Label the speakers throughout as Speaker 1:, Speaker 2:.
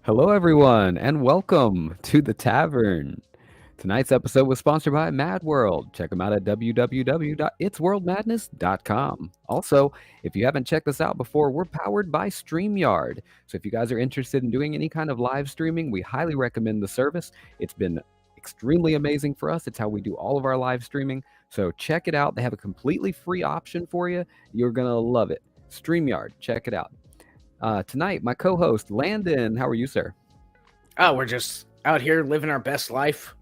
Speaker 1: Hello, everyone, and welcome to the tavern. Tonight's episode was sponsored by Mad World. Check them out at www.itsworldmadness.com. Also, if you haven't checked us out before, we're powered by StreamYard. So if you guys are interested in doing any kind of live streaming, we highly recommend the service. It's been extremely amazing for us. It's how we do all of our live streaming. So check it out. They have a completely free option for you. You're going to love it. StreamYard, check it out. Tonight, my co-host, Landon. How are you, sir?
Speaker 2: Oh, we're just out here living our best life.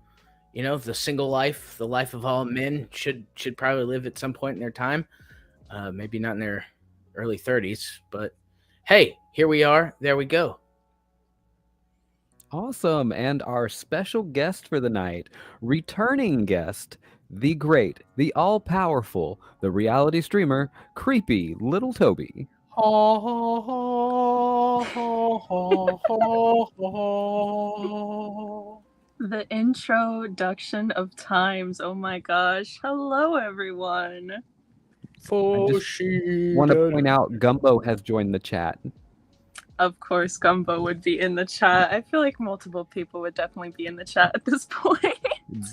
Speaker 2: You know, the single life, the life of all men should probably live at some point in their time. Maybe not in their early 30s, but hey, here we are. There we go.
Speaker 1: Awesome. And our special guest for the night, returning guest, the great, the all-powerful, the reality streamer, Creepy Little Toby.
Speaker 3: The introduction of times. Oh my gosh. Hello, everyone.
Speaker 1: I just want to point out Gumbo has joined the chat.
Speaker 3: Of course, Gumbo would be in the chat. I feel like multiple people would definitely be in the chat at this point.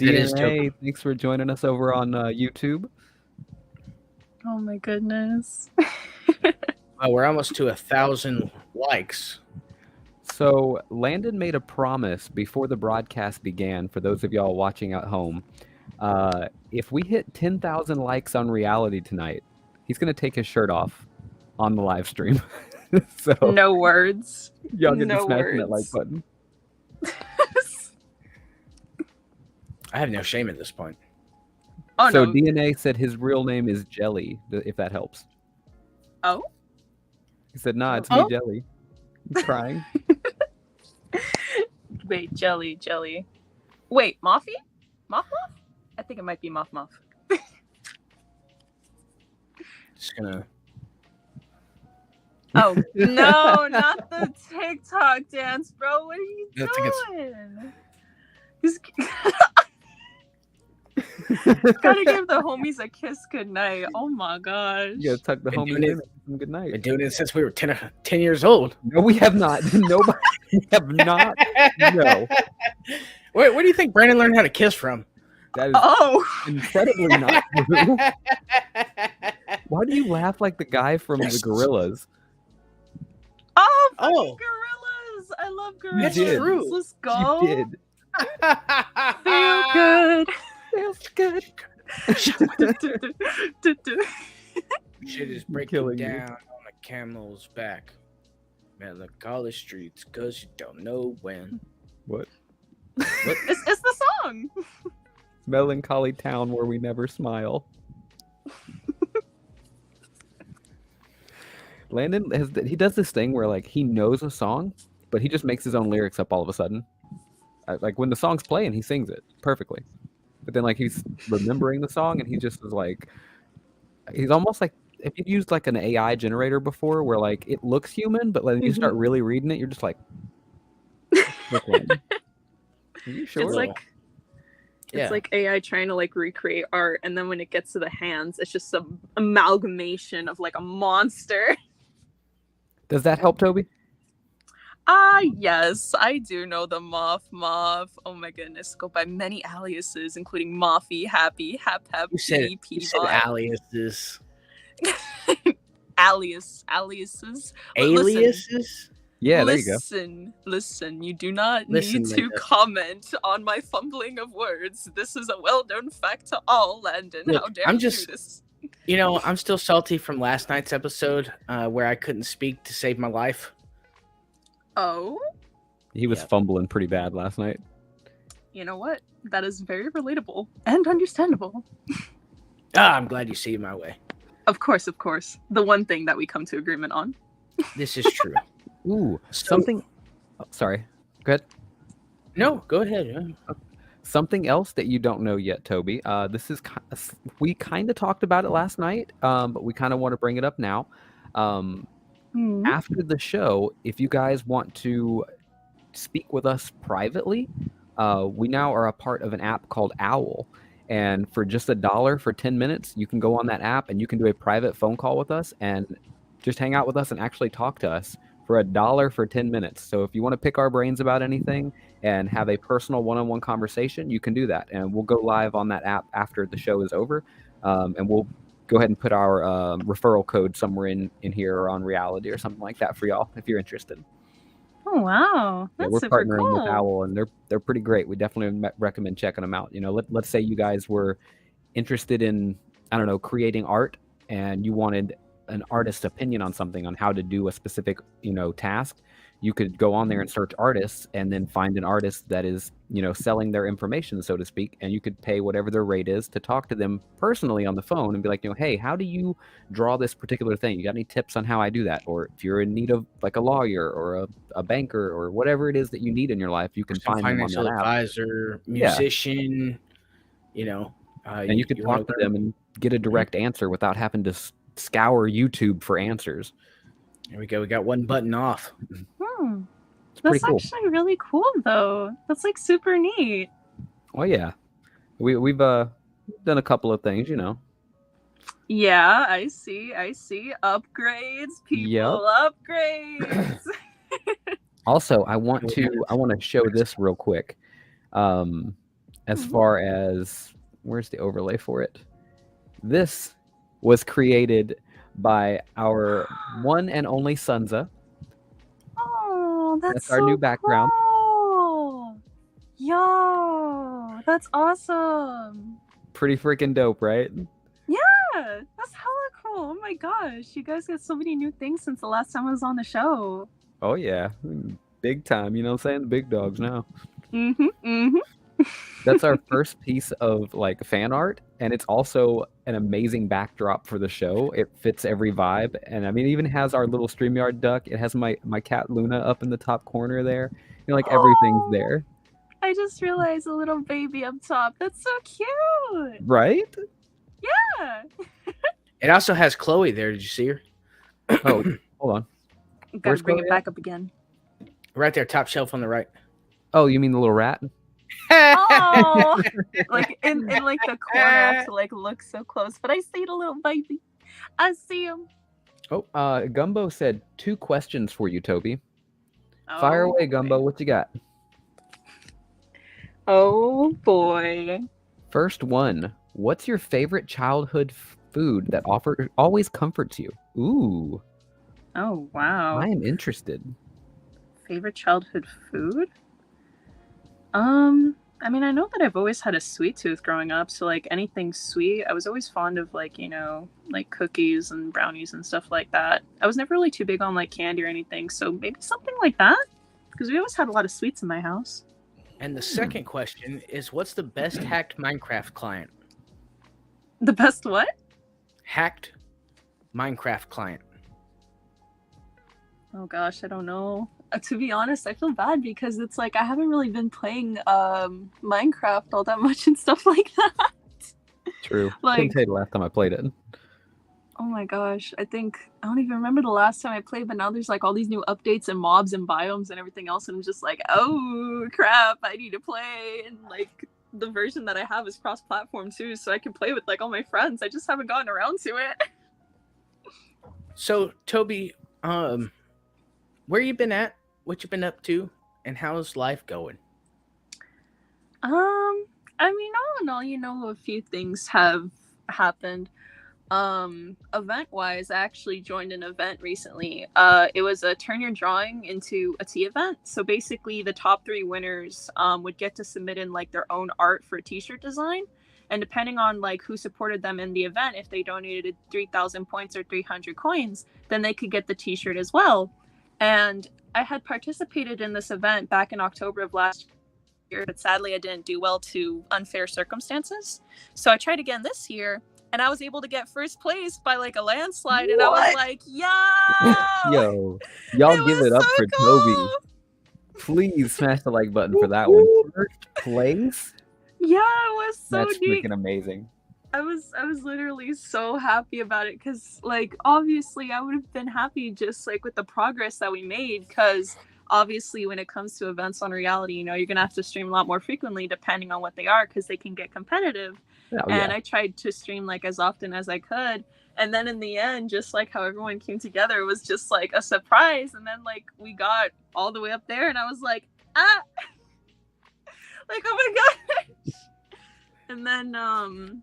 Speaker 1: DNA, thanks for joining us over on YouTube.
Speaker 3: Oh my goodness.
Speaker 2: Well, we're almost to 1,000 likes.
Speaker 1: So Landon made a promise before the broadcast began, for those of y'all watching at home. If we hit 10,000 likes on reality tonight, he's going to take his shirt off on the live stream. So
Speaker 3: no words.
Speaker 1: Y'all get to smashing that like button.
Speaker 2: I have no shame at this point.
Speaker 3: Oh,
Speaker 1: so
Speaker 3: no.
Speaker 1: DNA said his real name is Jelly, if that helps.
Speaker 3: Oh?
Speaker 1: He said, nah, it's me, Jelly. He's crying.
Speaker 3: Wait, Jelly. Wait, Moffy? Moff? I think it might be Moff.
Speaker 2: Just gonna...
Speaker 3: Oh, no, not the TikTok dance, bro. What are you doing? He's... Gotta give the homies a kiss goodnight. Oh my gosh.
Speaker 1: You gotta tuck the homies in. Good night.
Speaker 2: Been doing it since we were 10 years old.
Speaker 1: No, we have not. Nobody. We have not. No.
Speaker 2: Where do you think Brandon learned how to kiss from?
Speaker 1: That is incredibly not true. Why do you laugh like the guy from the Gorillas?
Speaker 3: Oh, Gorillas! I love Gorillas.
Speaker 1: You did.
Speaker 3: Let's go.
Speaker 1: You did.
Speaker 3: Feel good.
Speaker 1: Feels good.
Speaker 2: Shit is breaking down on a camel's back. Melancholy streets, cause you don't know when.
Speaker 1: What?
Speaker 3: It's the song.
Speaker 1: Melancholy town where we never smile. Landon he does this thing where like he knows a song, but he just makes his own lyrics up all of a sudden. Like when the song's playing, he sings it perfectly. But then like he's remembering the song and he just is like, he's almost like if you've used like an AI generator before where like it looks human, but when you start really reading it, you're just like, are you sure?
Speaker 3: It's like AI trying to like recreate art, and then when it gets to the hands, it's just some amalgamation of like a monster.
Speaker 1: Does that help, Toby?
Speaker 3: Yes, I do know the Moff. Oh my goodness, go by many aliases, including Moffy, Happy, Hap,
Speaker 2: You said aliases.
Speaker 3: aliases.
Speaker 2: Aliases?
Speaker 1: Yeah, there you go.
Speaker 3: Listen, you do not need to comment on my fumbling of words. This is a well-known fact to all, Landon.
Speaker 2: Look,
Speaker 3: how dare you do this?
Speaker 2: You know, I'm still salty from last night's episode where I couldn't speak to save my life.
Speaker 3: Oh?
Speaker 1: He was fumbling pretty bad last night.
Speaker 3: You know what? That is very relatable and understandable.
Speaker 1: I'm
Speaker 2: glad you see it my way.
Speaker 3: Of course. The one thing that we come to agreement on.
Speaker 2: This is true.
Speaker 1: Ooh, something... Oh, sorry. Go ahead.
Speaker 2: No, go ahead.
Speaker 1: Something else that you don't know yet, Toby. This is... We kind of talked about it last night, but we kind of want to bring it up now. After the show, if you guys want to speak with us privately, we now are a part of an app called Owl. And for just $1 for 10 minutes, you can go on that app and you can do a private phone call with us and just hang out with us and actually talk to us for $1 for 10 minutes. So if you want to pick our brains about anything and have a personal one-on-one conversation, you can do that. And we'll go live on that app after the show is over. And we'll go ahead and put our referral code somewhere in here or on Reality or something like that for y'all if you're interested.
Speaker 3: Oh wow, that's
Speaker 1: we're
Speaker 3: super
Speaker 1: partnering
Speaker 3: cool.
Speaker 1: with Owl, and they're pretty great. We definitely recommend checking them out. You know, let's say you guys were interested in, I don't know, creating art, and you wanted an artist's opinion on something, on how to do a specific, you know, task. You could go on there and search artists and then find an artist that is, you know, selling their information, so to speak, and you could pay whatever their rate is to talk to them personally on the phone and be like, you know, hey, how do you draw this particular thing? You got any tips on how I do that? Or if you're in need of like a lawyer or a banker or whatever it is that you need in your life, you can find them on
Speaker 2: financial
Speaker 1: that app.
Speaker 2: advisor, musician, you know.
Speaker 1: And you could talk to them and get a direct answer without having to scour YouTube for answers.
Speaker 2: There we go. We got one button off.
Speaker 3: That's actually really cool, though. That's like super neat.
Speaker 1: Well, yeah, we've done a couple of things, you know.
Speaker 3: Yeah, I see. Upgrades, people. Upgrades.
Speaker 1: Also, I want to show this real quick. As far as, where's the overlay for it? This was created by our one and only Sunza.
Speaker 3: Oh, that's
Speaker 1: our
Speaker 3: so
Speaker 1: new background.
Speaker 3: Cool. Yo, that's awesome.
Speaker 1: Pretty freaking dope, right?
Speaker 3: Yeah, that's hella cool. Oh my gosh, you guys got so many new things since the last time I was on the show.
Speaker 1: Oh yeah, big time. You know what I'm saying? The big dogs now. That's our first piece of like fan art, and it's also an amazing backdrop for the show. It fits every vibe, and I mean, it even has our little StreamYard duck. It has my cat Luna up in the top corner there. You know, like everything's there.
Speaker 3: I just realized a little baby up top. That's so cute.
Speaker 1: Right?
Speaker 3: Yeah.
Speaker 2: It also has Chloe there. Did you see her?
Speaker 1: Oh, hold on.
Speaker 3: Gotta bring it back up again.
Speaker 2: Right there, top shelf on the right.
Speaker 1: Oh, you mean the little rat?
Speaker 3: Oh, like in like the corner to like look so close, but I see the little baby. I see him.
Speaker 1: Oh, Gumbo said 2 questions for you, Toby. Fire away, Gumbo. What you got?
Speaker 3: Oh boy.
Speaker 1: First one. What's your favorite childhood food that always comforts you? Ooh.
Speaker 3: Oh wow.
Speaker 1: I am interested.
Speaker 3: Favorite childhood food? I mean, I know that I've always had a sweet tooth growing up, so like anything sweet, I was always fond of like, you know, like cookies and brownies and stuff like that. I was never really too big on like candy or anything, so maybe something like that, because we always had a lot of sweets in my house.
Speaker 2: And the second question is, what's the best hacked Minecraft client?
Speaker 3: The best what?
Speaker 2: Hacked Minecraft client.
Speaker 3: Oh gosh, I don't know. To be honest, I feel bad because it's like I haven't really been playing Minecraft all that much and stuff like that.
Speaker 1: True.
Speaker 3: Like,
Speaker 1: I couldn't tell you the last time I played it.
Speaker 3: Oh my gosh, I don't even remember the last time I played, but now there's like all these new updates and mobs and biomes and everything else, and I'm just like, oh crap, I need to play. And like the version that I have is cross-platform too, so I can play with like all my friends. I just haven't gotten around to it.
Speaker 2: So Toby, where you been at? What you been up to? And how's life going?
Speaker 3: I mean, all in all, you know, a few things have happened. Event wise, I actually joined an event recently. It was a turn your drawing into a tea event. So basically the top 3 winners would get to submit in like their own art for a t-shirt design. And depending on like who supported them in the event, if they donated 3,000 points or 300 coins, then they could get the t-shirt as well. And I had participated in this event back in October of last year, but sadly I didn't do well to unfair circumstances. So I tried again this year, and I was able to get first place by like a landslide. And I was like,
Speaker 1: yo, y'all give it up for Toby. Please smash the like button for that one. First place?
Speaker 3: Yeah, it was so
Speaker 1: That's
Speaker 3: neat.
Speaker 1: freaking amazing.
Speaker 3: I was literally so happy about it because like obviously I would have been happy just like with the progress that we made, because obviously when it comes to events on Reality, you know, you're gonna have to stream a lot more frequently depending on what they are, because they can get competitive. And I tried to stream like as often as I could, And then in the end, just like how everyone came together, it was just like a surprise. And then like we got all the way up there, and I was like, ah, like oh my gosh. And then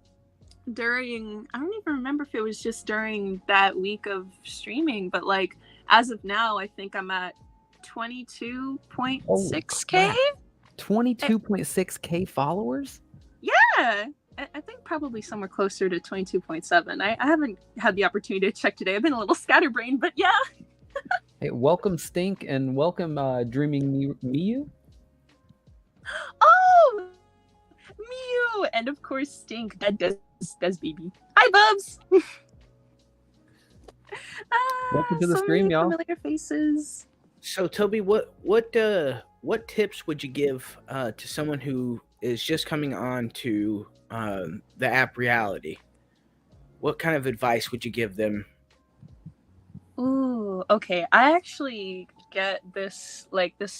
Speaker 3: during, I don't even remember if it was just during that week of streaming, but like as of now, I think I'm at 22.6K.
Speaker 1: 22.6K followers?
Speaker 3: Yeah. I think probably somewhere closer to 22.7. I haven't had the opportunity to check today. I've been a little scatterbrained, but yeah.
Speaker 1: Hey, welcome Stink and welcome Dreaming Miyu.
Speaker 3: Oh, Mew, and of course Stink. That does baby. Hi, Bubs.
Speaker 1: Welcome to the
Speaker 3: so
Speaker 1: stream,
Speaker 3: many
Speaker 1: y'all.
Speaker 3: Familiar faces.
Speaker 2: So Toby, what tips would you give to someone who is just coming on to the app Reality? What kind of advice would you give them?
Speaker 3: Ooh, okay. I actually get this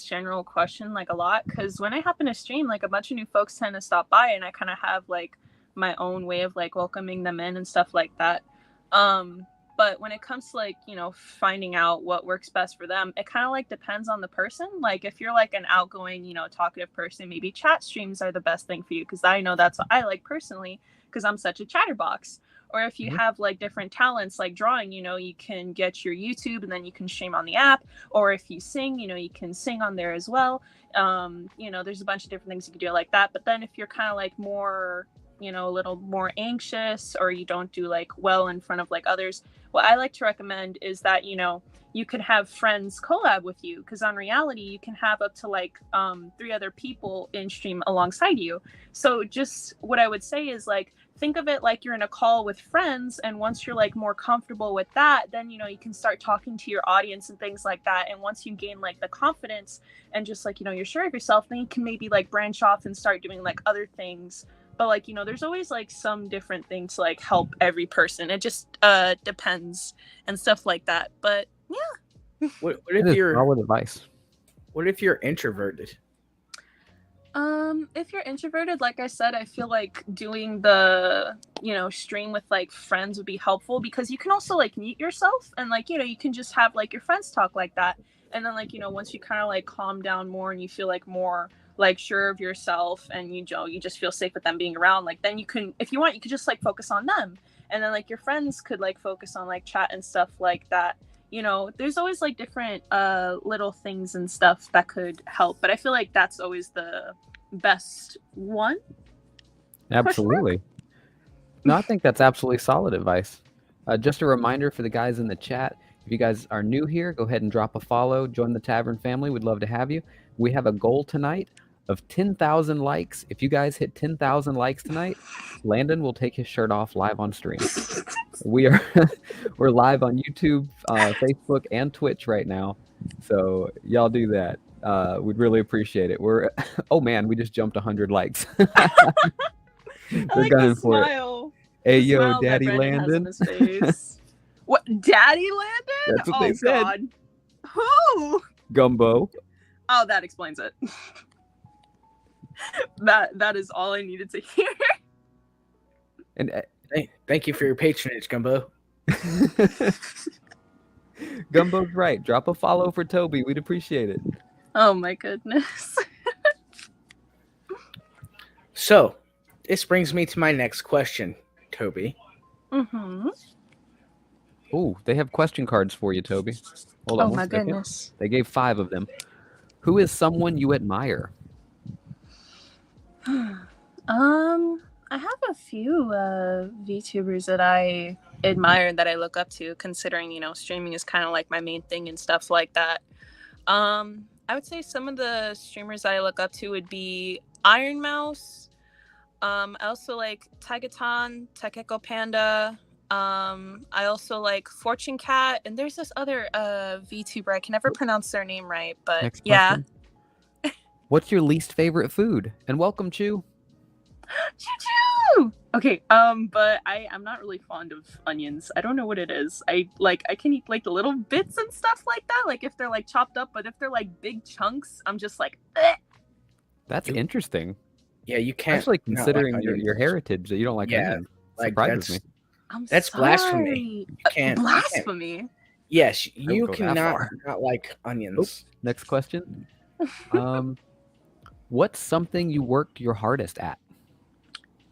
Speaker 3: general question like a lot, because when I happen to stream, like a bunch of new folks tend to stop by, and I kind of have like my own way of like welcoming them in and stuff like that. But when it comes to like, finding out what works best for them, it kind of like depends on the person. Like if you're like an outgoing, talkative person, maybe chat streams are the best thing for you, because I know that's what I like personally, because I'm such a chatterbox. Or if you have like different talents like drawing, you can get your YouTube and then you can stream on the app. Or if you sing, you can sing on there as well. There's a bunch of different things you can do like that. But then if you're kind of like more, a little more anxious, or you don't do like well in front of like others, what I like to recommend is that, you could have friends collab with you, because on Reality you can have up to like 3 other people in stream alongside you. So just what I would say is like, think of it like you're in a call with friends, and once you're like more comfortable with that, then you can start talking to your audience and things like that. And once you gain like the confidence and just like you're sure of yourself, then you can maybe like branch off and start doing like other things. But like there's always like some different thing to like help every person. It just depends and stuff like that. But yeah.
Speaker 2: What
Speaker 1: That
Speaker 2: if
Speaker 1: is
Speaker 2: you're
Speaker 1: solid advice.
Speaker 2: What if you're introverted?
Speaker 3: If you're introverted, like I said, I feel like doing the, stream with like friends would be helpful, because you can also like mute yourself, and like, you can just have like your friends talk like that. And then like, once you kind of like calm down more and you feel like more like sure of yourself, and you just feel safe with them being around, like then you can, if you want, you could just like focus on them. And then like your friends could like focus on like chat and stuff like that. There's always like different little things and stuff that could help, but I feel like that's always the best one.
Speaker 1: Absolutely. No, I think that's absolutely solid advice. Just a reminder for the guys in the chat, if you guys are new here, go ahead and drop a follow, join the Tavern family. We'd love to have you. We have a goal tonight of 10,000 likes. If you guys hit 10,000 likes tonight, Landon will take his shirt off live on stream. We're live on YouTube, Facebook, and Twitch right now. So y'all do that. We'd really appreciate it. Oh man, we just jumped 100 likes. We're
Speaker 3: like
Speaker 1: gunning
Speaker 3: the
Speaker 1: for
Speaker 3: smile.
Speaker 1: it. Hey
Speaker 3: The
Speaker 1: yo,
Speaker 3: smile that
Speaker 1: Daddy
Speaker 3: Brendan has on
Speaker 1: Landon.
Speaker 3: his face. What, Daddy Landon?
Speaker 1: That's what they said.
Speaker 3: God. Who?
Speaker 1: Gumbo.
Speaker 3: Oh, that explains it. that is all I needed to hear.
Speaker 1: And
Speaker 2: Thank you for your patronage, Gumbo.
Speaker 1: Gumbo's right. Drop a follow for Toby. We'd appreciate it.
Speaker 3: Oh my goodness.
Speaker 2: So, this brings me to my next question, Toby.
Speaker 3: Mm-hmm.
Speaker 1: Oh, they have question cards for you, Toby. Hold on
Speaker 3: Oh
Speaker 1: one
Speaker 3: my
Speaker 1: second.
Speaker 3: goodness.
Speaker 1: They gave 5 of them. Who is someone you admire?
Speaker 3: I have a few VTubers that I admire, that I look up to, considering, streaming is kind of like my main thing and stuff like that. I would say some of the streamers I look up to would be Iron Mouse. I also like Taigaton, Takeko Panda. I also like Fortune Cat, and there's this other VTuber. I can never pronounce their name right, but
Speaker 1: Next
Speaker 3: yeah.
Speaker 1: question. What's your least favorite food? And welcome, Chew.
Speaker 3: Choo-choo! Okay, but I'm not really fond of onions. I don't know what it is. I can eat like the little bits and stuff like that, like if they're like chopped up, but if they're like big chunks, I'm just like, eh.
Speaker 1: That's interesting.
Speaker 2: Yeah, you can't.
Speaker 1: Actually,
Speaker 2: not
Speaker 1: considering
Speaker 2: like
Speaker 1: your
Speaker 2: onions.
Speaker 1: heritage, that you don't like
Speaker 2: Yeah,
Speaker 1: onions,
Speaker 2: like
Speaker 1: surprises me.
Speaker 3: I'm
Speaker 2: That's
Speaker 3: sorry.
Speaker 2: blasphemy. You can't.
Speaker 3: Blasphemy.
Speaker 2: Yes,
Speaker 1: I
Speaker 2: you
Speaker 1: would go that
Speaker 2: cannot
Speaker 1: far.
Speaker 2: not like onions.
Speaker 1: Next question. What's something you worked your hardest at?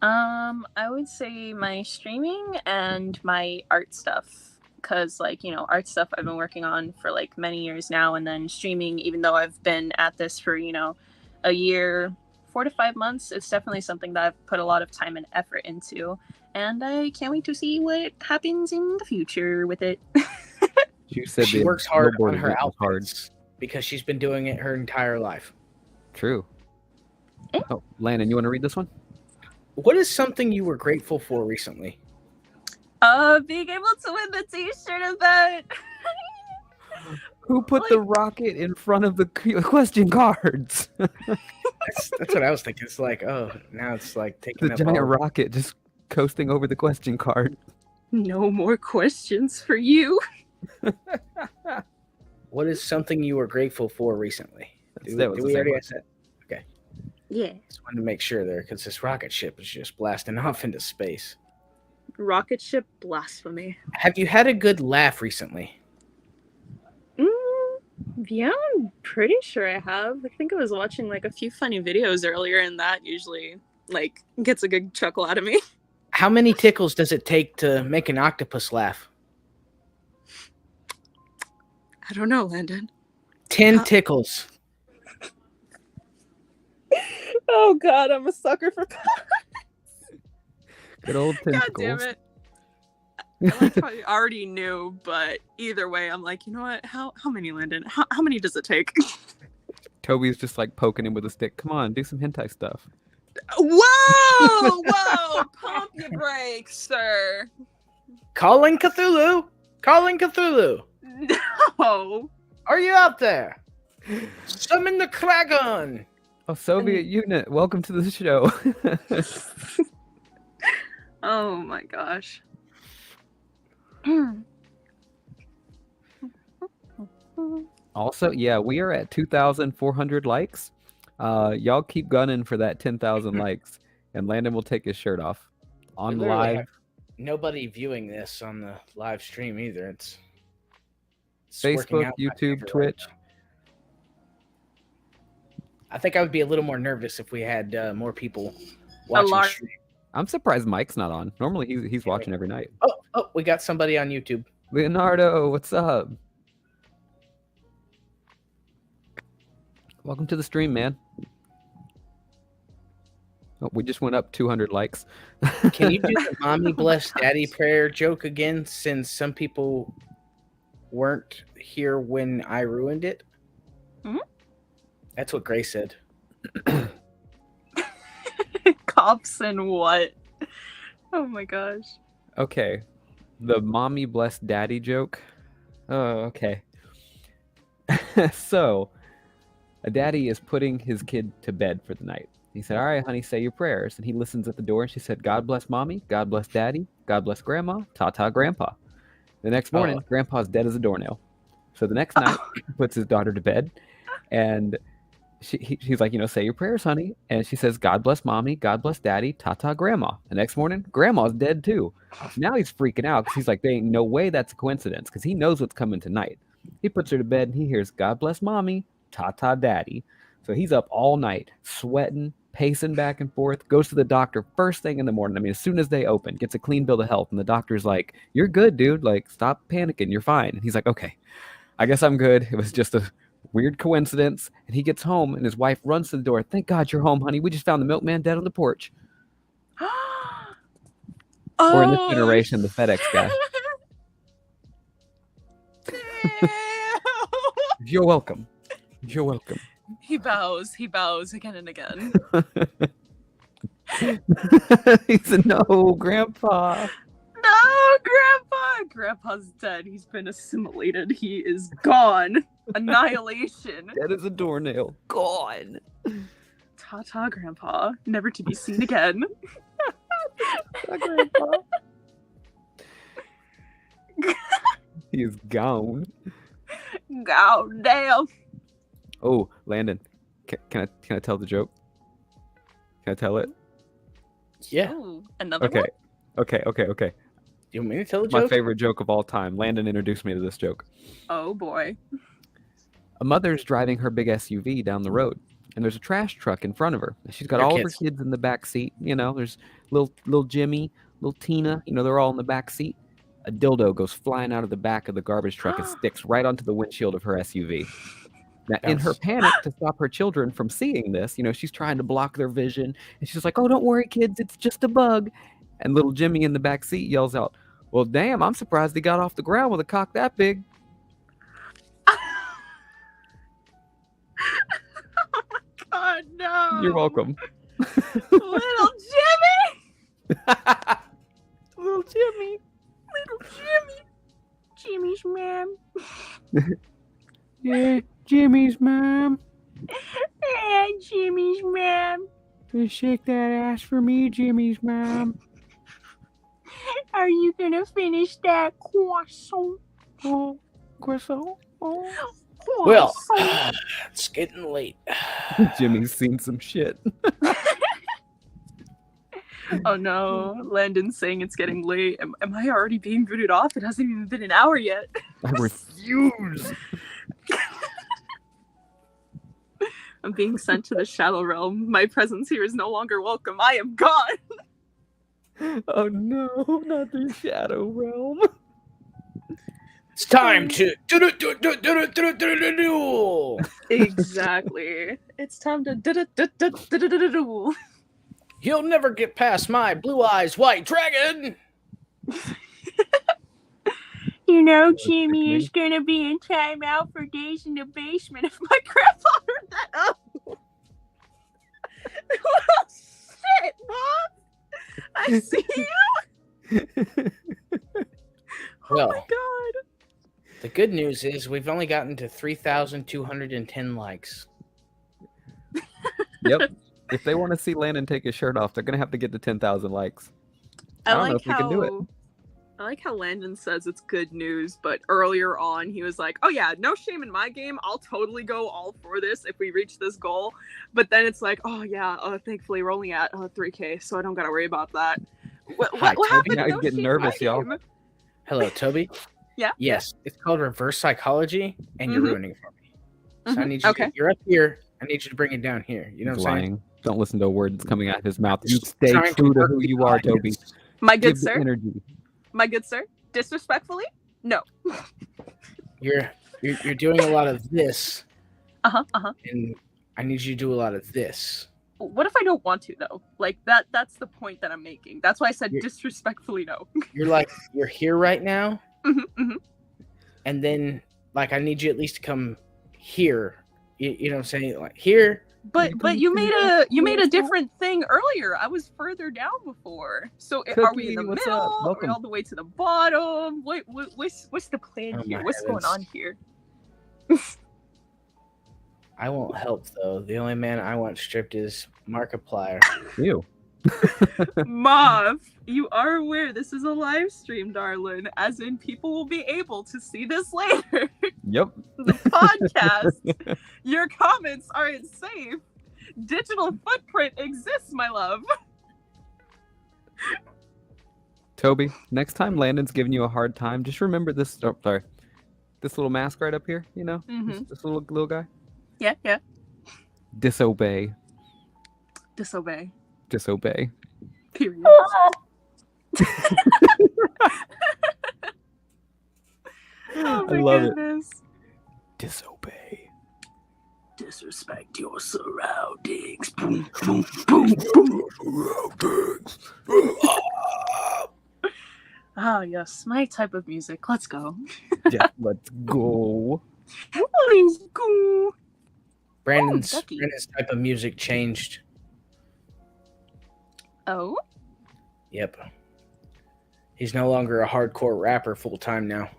Speaker 3: I would say my streaming and my art stuff. Because, like, you know, art stuff I've been working on for, like, many years now. And then streaming, even though I've been at this for, you know, a year, 4 to 5 months, it's definitely something that I've put a lot of time and effort into. And I can't wait to see what happens in the future with it.
Speaker 1: You said
Speaker 2: She
Speaker 1: the
Speaker 2: works hard
Speaker 1: snowboard
Speaker 2: on her
Speaker 1: event was hard.
Speaker 2: outfits because she's been doing it her entire life.
Speaker 1: True.
Speaker 3: Eh?
Speaker 1: Oh, Landon, you want to read this one?
Speaker 2: What is something you were grateful for recently?
Speaker 3: Being able to win the t-shirt event.
Speaker 1: Who put the rocket in front of the question cards?
Speaker 2: That's what I was thinking. It's like, oh, now it's like taking
Speaker 1: The
Speaker 2: up
Speaker 1: giant
Speaker 2: all...
Speaker 1: rocket just coasting over the question card.
Speaker 3: No more questions for you.
Speaker 2: What is something you were grateful for recently?
Speaker 1: That was
Speaker 2: Did
Speaker 1: the
Speaker 2: we
Speaker 1: same
Speaker 2: already
Speaker 1: one.
Speaker 2: ask that? Okay.
Speaker 3: Yeah.
Speaker 2: Just wanted to make sure there because this rocket ship is just blasting off into space.
Speaker 3: Rocket ship blasphemy.
Speaker 2: Have you had a good laugh recently?
Speaker 3: Yeah, I'm pretty sure I have. I think I was watching like a few funny videos earlier, and that usually like gets a good chuckle out of me.
Speaker 2: How many tickles does it take to make an octopus laugh?
Speaker 3: I don't know, Landon.
Speaker 2: 10 tickles.
Speaker 3: Oh God, I'm a sucker for puns.
Speaker 1: Good old
Speaker 3: God
Speaker 1: tentacles.
Speaker 3: damn it. I like how you already knew, but either way, I'm like, you know what? How many, Landon? How many does it take?
Speaker 1: Toby's just like poking him with a stick. Come on, do some hentai stuff.
Speaker 3: Whoa! Pump your brakes, sir.
Speaker 2: Calling Cthulhu. Calling Cthulhu.
Speaker 3: No.
Speaker 2: Are you out there? Summon the Kragon.
Speaker 1: Oh, Soviet unit, welcome to the show.
Speaker 3: Oh my gosh.
Speaker 1: Also, yeah, we are at 2,400 likes. Y'all keep gunning for that 10,000 likes, and Landon will take his shirt off on
Speaker 2: We literally
Speaker 1: live.
Speaker 2: have nobody viewing this on the live stream either. It's working
Speaker 1: Facebook,
Speaker 2: out my
Speaker 1: YouTube,
Speaker 2: favor
Speaker 1: Twitch.
Speaker 2: right now. I think I would be a little more nervous if we had more people watching the
Speaker 3: large-
Speaker 2: stream.
Speaker 1: I'm surprised Mike's not on. Normally he's watching every night.
Speaker 2: Oh, we got somebody on YouTube.
Speaker 1: Leonardo, what's up? Welcome to the stream, man. Oh, we just went up 200 likes.
Speaker 2: Can you do the mommy bless daddy prayer joke again, since some people weren't here when I ruined it?
Speaker 3: Hmm?
Speaker 2: That's what Grace said.
Speaker 3: Cops and what? Oh my gosh.
Speaker 1: Okay. The mommy bless daddy joke. Oh, okay. So, a daddy is putting his kid to bed for the night. He said, "All right, honey, say your prayers." And he listens at the door and she said, "God bless mommy, God bless daddy, God bless grandma, ta-ta grandpa." The next morning, grandpa's dead as a doornail. So the next night, he puts his daughter to bed and he's like, say your prayers, honey. And she says, "God bless mommy, God bless daddy, ta-ta grandma." The next morning, grandma's dead too. Now he's freaking out because he's like, there ain't no way that's a coincidence, because he knows what's coming tonight. He puts her to bed and he hears, "God bless mommy, ta-ta daddy." So he's up all night, sweating, pacing back and forth, goes to the doctor first thing in the morning. I mean, as soon as they open, gets a clean bill of health. And the doctor's like, "You're good, dude. Like, stop panicking. You're fine." And he's like, "Okay, I guess I'm good. It was just a weird coincidence." And he gets home and his wife runs to the door. "Thank God you're home, honey. We just found the milkman dead on the porch." Or in this generation, the FedEx guy. You're welcome. You're welcome.
Speaker 3: He bows again and again.
Speaker 1: He said, "No, Grandpa."
Speaker 3: No, Grandpa! Grandpa's dead. He's been assimilated. He is gone. Annihilation.
Speaker 1: Dead as a doornail. Gone.
Speaker 3: Ta-ta, Grandpa. Never to be seen again.
Speaker 1: Grandpa. He is gone.
Speaker 3: God damn.
Speaker 1: Oh, Landon, can I tell the joke? Can I tell it?
Speaker 2: Yeah.
Speaker 3: Ooh, another
Speaker 1: Okay.
Speaker 3: one?
Speaker 1: Okay.
Speaker 2: you want me to tell the
Speaker 1: My
Speaker 2: joke?
Speaker 1: favorite joke of all time. Landon introduced me to this joke.
Speaker 3: Oh boy.
Speaker 1: A mother's driving her big SUV down the road, and there's a trash truck in front of her. She's got
Speaker 2: Her
Speaker 1: all of her
Speaker 2: kids.
Speaker 1: kids in the back seat. There's little Jimmy, little Tina. They're all in the back seat. A dildo goes flying out of the back of the garbage truck and sticks right onto the windshield of her SUV. Now, in her panic to stop her children from seeing this, she's trying to block their vision, and she's like, "Oh, don't worry, kids, it's just a bug." And little Jimmy in the back seat yells out, "Well, damn, I'm surprised he got off the ground with a cock that big."
Speaker 3: God, no.
Speaker 1: You're welcome.
Speaker 3: Little Jimmy.
Speaker 1: Little Jimmy.
Speaker 3: Little Jimmy. Jimmy's mom.
Speaker 1: Yeah, Jimmy's mom.
Speaker 3: Yeah, Jimmy's mom.
Speaker 1: Shake that ass for me, Jimmy's mom.
Speaker 3: Are you gonna finish that croissant?
Speaker 1: Oh, croissant. Oh.
Speaker 2: Well,
Speaker 3: Croissant.
Speaker 2: it's getting late.
Speaker 1: Jimmy's seen some shit.
Speaker 3: Oh no, Landon's saying it's getting late. Am I already being booted off? It hasn't even been an hour yet.
Speaker 1: I refuse.
Speaker 3: I'm being sent to the Shadow Realm. My presence here is no longer welcome. I am gone.
Speaker 1: Oh no, not the Shadow Realm.
Speaker 2: It's time to do.
Speaker 3: Exactly. It's time to do.
Speaker 2: You'll never get past my blue eyes white dragon.
Speaker 3: You know, Jimmy is gonna be in timeout for days in the basement if my grandpa heard that. Oh, well, shit, Mom. I see you. Oh
Speaker 2: Well,
Speaker 3: my god.
Speaker 2: the good news is we've only gotten to 3,210 likes.
Speaker 1: Yep. If they want to see Landon take his shirt off, they're gonna have to get to 10,000 likes. I don't know if we can do it.
Speaker 3: I like how Landon says it's good news, but earlier on he was like, "Oh yeah, no shame in my game. I'll totally go all for this if we reach this goal." But then it's like, "Oh yeah, thankfully we're only at 3K, so I don't gotta worry about that." What happened?
Speaker 1: Now he's getting nervous, y'all.
Speaker 2: Hello, Toby.
Speaker 3: Yeah?
Speaker 2: Yes, it's called reverse psychology, and you're ruining it for me. So I need you.
Speaker 3: Okay.
Speaker 2: You're up here. I need you to bring it down here. You know
Speaker 1: He's
Speaker 2: what I'm saying?
Speaker 1: lying. Don't listen to a word that's coming out of his mouth. You
Speaker 2: Just
Speaker 1: stay
Speaker 2: trying to
Speaker 1: true to
Speaker 2: work
Speaker 1: who
Speaker 2: the
Speaker 1: you are, Toby.
Speaker 2: audience.
Speaker 3: My good
Speaker 1: Give the
Speaker 3: sir.
Speaker 1: energy.
Speaker 3: My good sir. Disrespectfully? No.
Speaker 2: You're doing a lot of this,
Speaker 3: Uh-huh.
Speaker 2: and I need you to do a lot of this.
Speaker 3: What if I don't want to though? Like that's the point that I'm making. That's why I said
Speaker 2: You're-
Speaker 3: disrespectfully no.
Speaker 2: You're here right now,
Speaker 3: Mhm.
Speaker 2: and then I need you at least to come here. You know what I'm saying? Like here.
Speaker 3: But you made a different thing earlier. I was further down before. So are we in the
Speaker 1: Cookie, what's
Speaker 3: middle?
Speaker 1: up?
Speaker 3: Are we
Speaker 1: Welcome.
Speaker 3: all the way to the bottom? What's the plan
Speaker 2: Oh,
Speaker 3: here?
Speaker 2: my
Speaker 3: What's going
Speaker 2: heavens.
Speaker 3: on here?
Speaker 2: I won't help though. The only man I want stripped is Markiplier.
Speaker 1: Ew.
Speaker 3: Mauve, you are aware this is a live stream, darling. As in, people will be able to see this later.
Speaker 1: Yep.
Speaker 3: The podcast. Your comments aren't safe. Digital footprint exists, my love.
Speaker 1: Toby, next time Landon's giving you a hard time, just remember this. Oh, sorry. This little mask right up here, this little guy.
Speaker 3: Yeah.
Speaker 1: Disobey.
Speaker 3: Disobey.
Speaker 1: Disobey.
Speaker 3: Period. Oh my
Speaker 1: I love
Speaker 3: goodness.
Speaker 1: it. Disobey.
Speaker 3: Disrespect your surroundings. Boom, boom, boom, boom. Ah, yes, my type of music. Let's go.
Speaker 1: Yeah, let's go.
Speaker 3: Let's go.
Speaker 2: Brandon's
Speaker 3: Ducky.
Speaker 2: type of music changed.
Speaker 3: Oh?
Speaker 2: Yep. He's no longer a hardcore rapper full time now.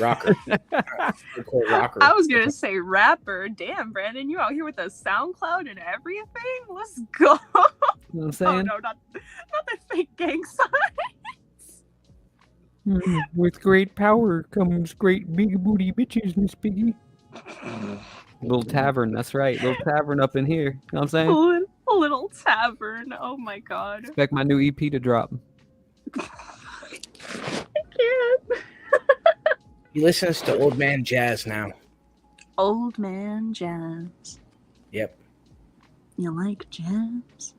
Speaker 2: Rocker. Hardcore rocker.
Speaker 3: I was gonna say rapper. Damn, Brandon, you out here with a SoundCloud and everything? Let's go.
Speaker 1: You know what I'm
Speaker 3: Oh
Speaker 1: saying?
Speaker 3: no, not the fake gang sign.
Speaker 1: With great power comes great big booty bitches, Miss Piggy. Little tavern, that's right. Little tavern up in here. You know what I'm saying?
Speaker 3: A little tavern. Oh my god.
Speaker 1: Expect my new EP to drop.
Speaker 2: He listens to old man jazz now.
Speaker 3: Old man jazz.
Speaker 2: Yep.
Speaker 3: You like jazz?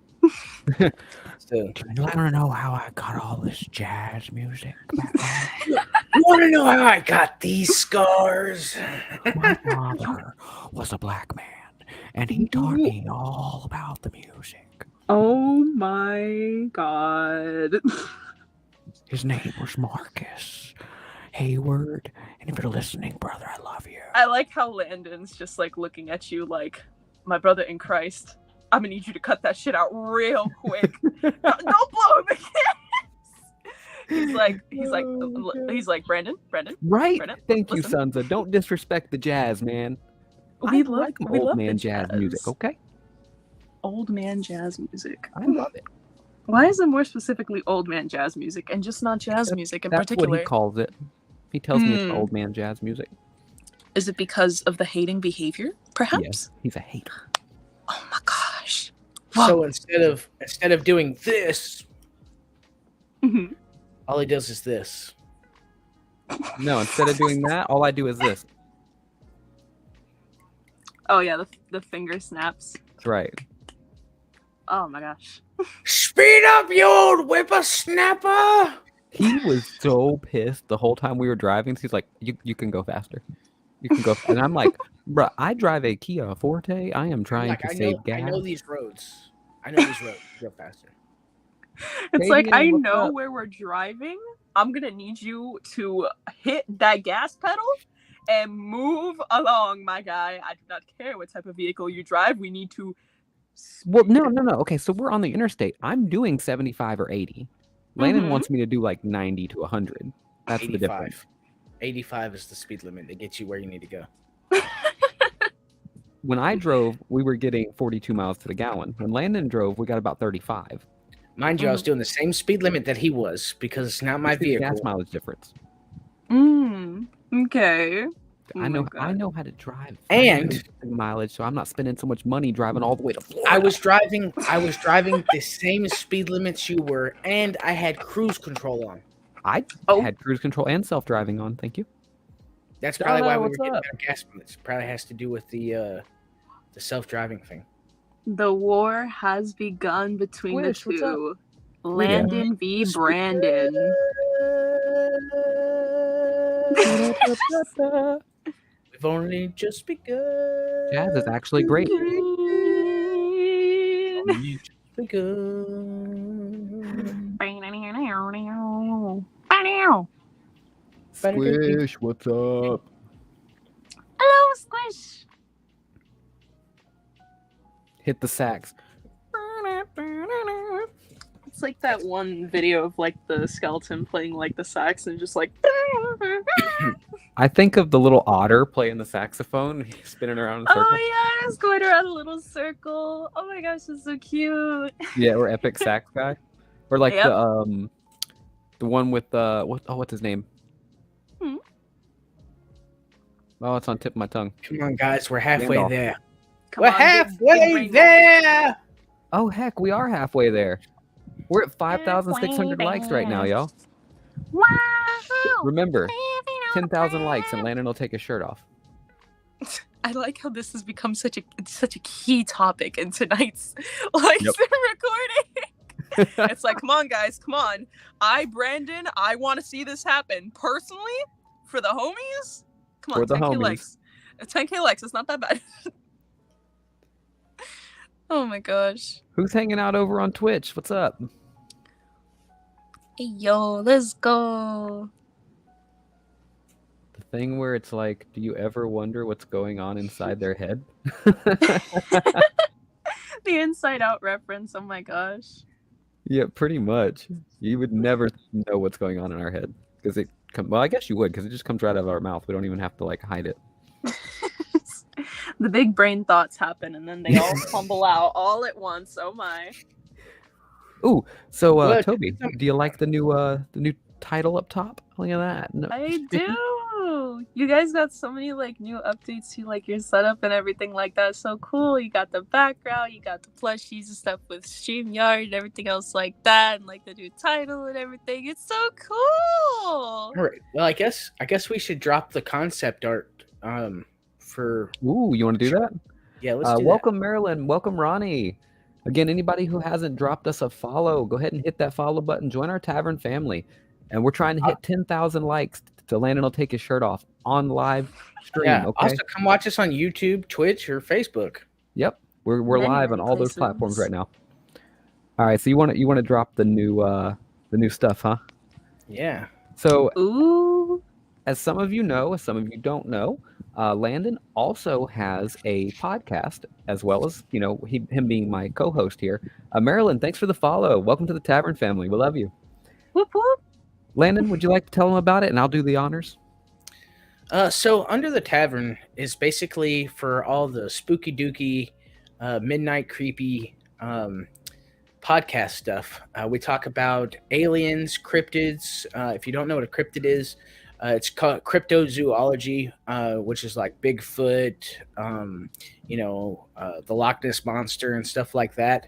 Speaker 2: So,
Speaker 4: Do you want to know how I got all this jazz music back home?
Speaker 2: you want to know how I got these scars?
Speaker 4: My father was a black man, and he taught me all about the music.
Speaker 3: Oh my god.
Speaker 4: His name was Marcus Hayward, and if you're listening, brother, I love you.
Speaker 3: I like how Landon's just like looking at you like, my brother in Christ, I'm gonna need you to cut that shit out real quick. Don't blow him again. He's like, Brandon.
Speaker 1: Right?
Speaker 3: Brandon,
Speaker 1: Thank you,
Speaker 3: listen.
Speaker 1: Sansa. Don't disrespect the jazz, man.
Speaker 3: We
Speaker 1: I
Speaker 3: love
Speaker 1: like
Speaker 3: we
Speaker 1: old
Speaker 3: love
Speaker 1: man
Speaker 3: the
Speaker 1: jazz music, okay?
Speaker 3: Old man jazz music.
Speaker 1: I love it.
Speaker 3: Why is it more specifically old man jazz music and just not jazz music in
Speaker 1: That's
Speaker 3: particular?
Speaker 1: what he calls it. He tells me it's old man jazz music.
Speaker 3: Is it because of the hating behavior, perhaps?
Speaker 1: Yes, he's a hater.
Speaker 3: Oh my gosh.
Speaker 2: So instead of doing this,
Speaker 3: Mhm.
Speaker 2: all he does is this.
Speaker 1: No, instead of doing that, all I do is this.
Speaker 3: Oh yeah, the finger snaps.
Speaker 1: That's right.
Speaker 3: Oh my gosh.
Speaker 2: Speed up, you old whippersnapper!
Speaker 1: He was so pissed the whole time we were driving. He's like, you can go faster. You can go. And I'm like, bruh, I drive a Kia Forte. I am trying to save gas.
Speaker 2: I know these roads. I know these roads. Go faster.
Speaker 3: It's like, I
Speaker 1: what's
Speaker 3: know
Speaker 1: up?
Speaker 3: where we're driving. I'm gonna need you to hit that gas pedal and move along, my guy. I do not care what type of vehicle you drive. We need to.
Speaker 1: Well, no. Okay, so we're on the interstate. I'm doing 75 or 80. Landon
Speaker 3: Mhm.
Speaker 1: wants me to do like 90 to 100. That's the difference.
Speaker 2: 85 is the speed limit that gets you where you need to go.
Speaker 1: When I drove, we were getting 42 miles to the gallon. When Landon drove, we got about 35.
Speaker 2: Mind you, I was doing the same speed limit that he was because it's not my
Speaker 1: It's the
Speaker 2: vehicle.
Speaker 1: gas mileage difference.
Speaker 3: Okay. Oh
Speaker 1: I
Speaker 3: my
Speaker 1: know.
Speaker 3: God.
Speaker 1: I know how to drive.
Speaker 2: And
Speaker 1: mileage, so I'm not spending so much money driving all the way to Florida.
Speaker 2: I was driving the same speed limits you were, and I had cruise control on.
Speaker 1: I
Speaker 3: Oh.
Speaker 1: had cruise control and self-driving on. Thank you.
Speaker 2: That's probably why we were
Speaker 1: what's
Speaker 2: getting
Speaker 1: up?
Speaker 2: better gas mileage. Probably has to do with the self-driving thing.
Speaker 3: The war has begun between
Speaker 1: Squish,
Speaker 3: the
Speaker 1: what's up?
Speaker 3: two. Landon v. Brandon.
Speaker 2: We've only just begun.
Speaker 1: Jazz is actually great.
Speaker 2: Only just begun.
Speaker 1: Squish, what's up?
Speaker 3: Hello, Squish.
Speaker 1: Hit the sax.
Speaker 3: It's like that one video of like the skeleton playing like the sax and just like.
Speaker 1: I think of the little otter playing the saxophone, spinning around in a circle.
Speaker 3: Oh yeah, it's going around a little circle. Oh my gosh, it's so cute.
Speaker 1: Yeah, or epic sax guy, or like
Speaker 3: Yep.
Speaker 1: the one with what's his name?
Speaker 3: Hmm.
Speaker 1: Oh, it's on tip of my tongue.
Speaker 2: Come on, guys, we're halfway
Speaker 1: Gandalf.
Speaker 2: there.
Speaker 3: Come
Speaker 2: We're
Speaker 3: on, big
Speaker 2: halfway
Speaker 3: brain
Speaker 2: there.
Speaker 1: Oh heck, we are halfway there. We're at 5,600 likes right now, y'all.
Speaker 3: Wow.
Speaker 1: Remember, 10,000 likes and Landon will take his shirt off.
Speaker 3: I like how this has become such a key topic in tonight's recording. It's like, come on, guys, come on. Brandon, I want to see this happen personally for the homies. Come on,
Speaker 1: For the
Speaker 3: 10K
Speaker 1: homies.
Speaker 3: likes. 10K likes. It's not that bad. Oh my gosh.
Speaker 1: Who's hanging out over on Twitch? What's up?
Speaker 3: Hey, yo, let's go.
Speaker 1: The thing where it's like, do you ever wonder what's going on inside their head?
Speaker 3: The Inside Out reference. Oh my gosh.
Speaker 1: Yeah, pretty much. You would never know what's going on in our head because well, I guess you would because it just comes right out of our mouth. We don't even have to like hide it.
Speaker 3: The big brain thoughts happen and then they all tumble out all at once. Oh my.
Speaker 1: Ooh, so
Speaker 2: Look,
Speaker 1: Toby, do you like the new title up top? Look at that. No,
Speaker 3: I do. Ooh, you guys got so many like new updates to like your setup and everything like that. So cool. You got the background, you got the plushies and stuff with StreamYard and everything else like that, and like the new title and everything. It's so cool.
Speaker 2: All right. Well, I guess we should drop the concept art. For
Speaker 1: Ooh, you want to do that?
Speaker 2: yeah, let's do
Speaker 1: welcome Marilyn, welcome Ronnie. Again, anybody who hasn't dropped us a follow, go ahead and hit that follow button. Join our tavern family, and we're trying to hit 10,000 likes. So Landon will take his shirt off on live stream.
Speaker 2: Yeah.
Speaker 1: Okay.
Speaker 2: Also, come watch us on YouTube, Twitch, or Facebook.
Speaker 1: Yep, we're
Speaker 3: Many,
Speaker 1: live on
Speaker 3: many
Speaker 1: all those
Speaker 3: places.
Speaker 1: platforms right now. All right, so you want to drop the new stuff, huh?
Speaker 2: Yeah.
Speaker 1: So
Speaker 3: Ooh.
Speaker 1: as some of you know, as some of you don't know, Landon also has a podcast, as well as him being my co-host here. Marilyn, thanks for the follow. Welcome to the Tavern family. We love you.
Speaker 3: Whoop whoop.
Speaker 1: Landon, would you like to tell them about it, and I'll do the honors?
Speaker 2: So Under the Tavern is basically for all the spooky dooky, midnight creepy podcast stuff. We talk about aliens, cryptids. If you don't know what a cryptid is, it's called cryptozoology, which is like Bigfoot, the Loch Ness Monster and stuff like that.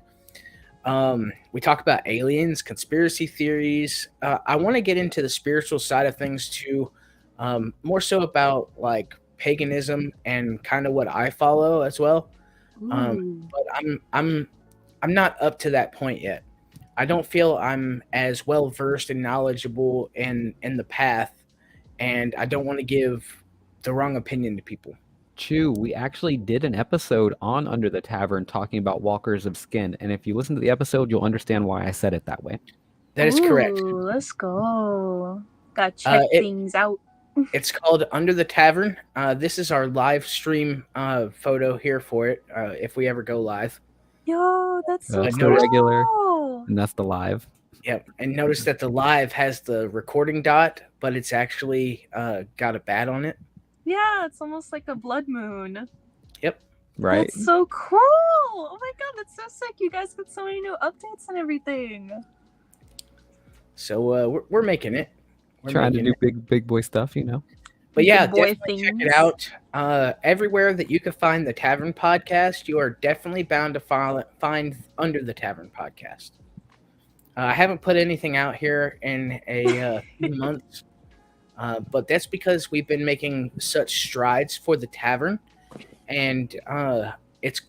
Speaker 2: We talk about aliens, conspiracy theories. I want to get into the spiritual side of things too, more so about like paganism and kind of what I follow as well.
Speaker 3: Ooh.
Speaker 2: But I'm not up to that point yet. I don't feel I'm as well versed and knowledgeable in the path, and I don't want to give the wrong opinion to people.
Speaker 1: Chew, we actually did an episode on Under the Tavern talking about walkers of skin, and if you listen to the episode, you'll understand why I said it that way.
Speaker 2: That is correct.
Speaker 3: Ooh, let's go. Gotta check things out.
Speaker 2: It's called Under the Tavern. This is our live stream photo here for it, if we ever go live.
Speaker 3: Yo, that's so
Speaker 1: That's
Speaker 3: cool.
Speaker 1: the regular, and that's the live.
Speaker 2: Yep. And notice that the live has the recording dot, but it's actually got a bat on it.
Speaker 3: Yeah, it's almost like a blood moon.
Speaker 2: Yep.
Speaker 1: Right.
Speaker 3: That's so cool. Oh my god, that's so sick. You guys got so many new updates and everything.
Speaker 2: So we're making it. We're
Speaker 1: Trying to
Speaker 2: making
Speaker 1: do
Speaker 2: it.
Speaker 1: big boy stuff,
Speaker 2: But yeah,
Speaker 3: Big boy
Speaker 2: definitely check
Speaker 3: things.
Speaker 2: it out. Everywhere that you can find the Tavern Podcast, you are definitely bound to find Under the Tavern Podcast. I haven't put anything out here in a few months, but that's because we've been making such strides for the Tavern, and it's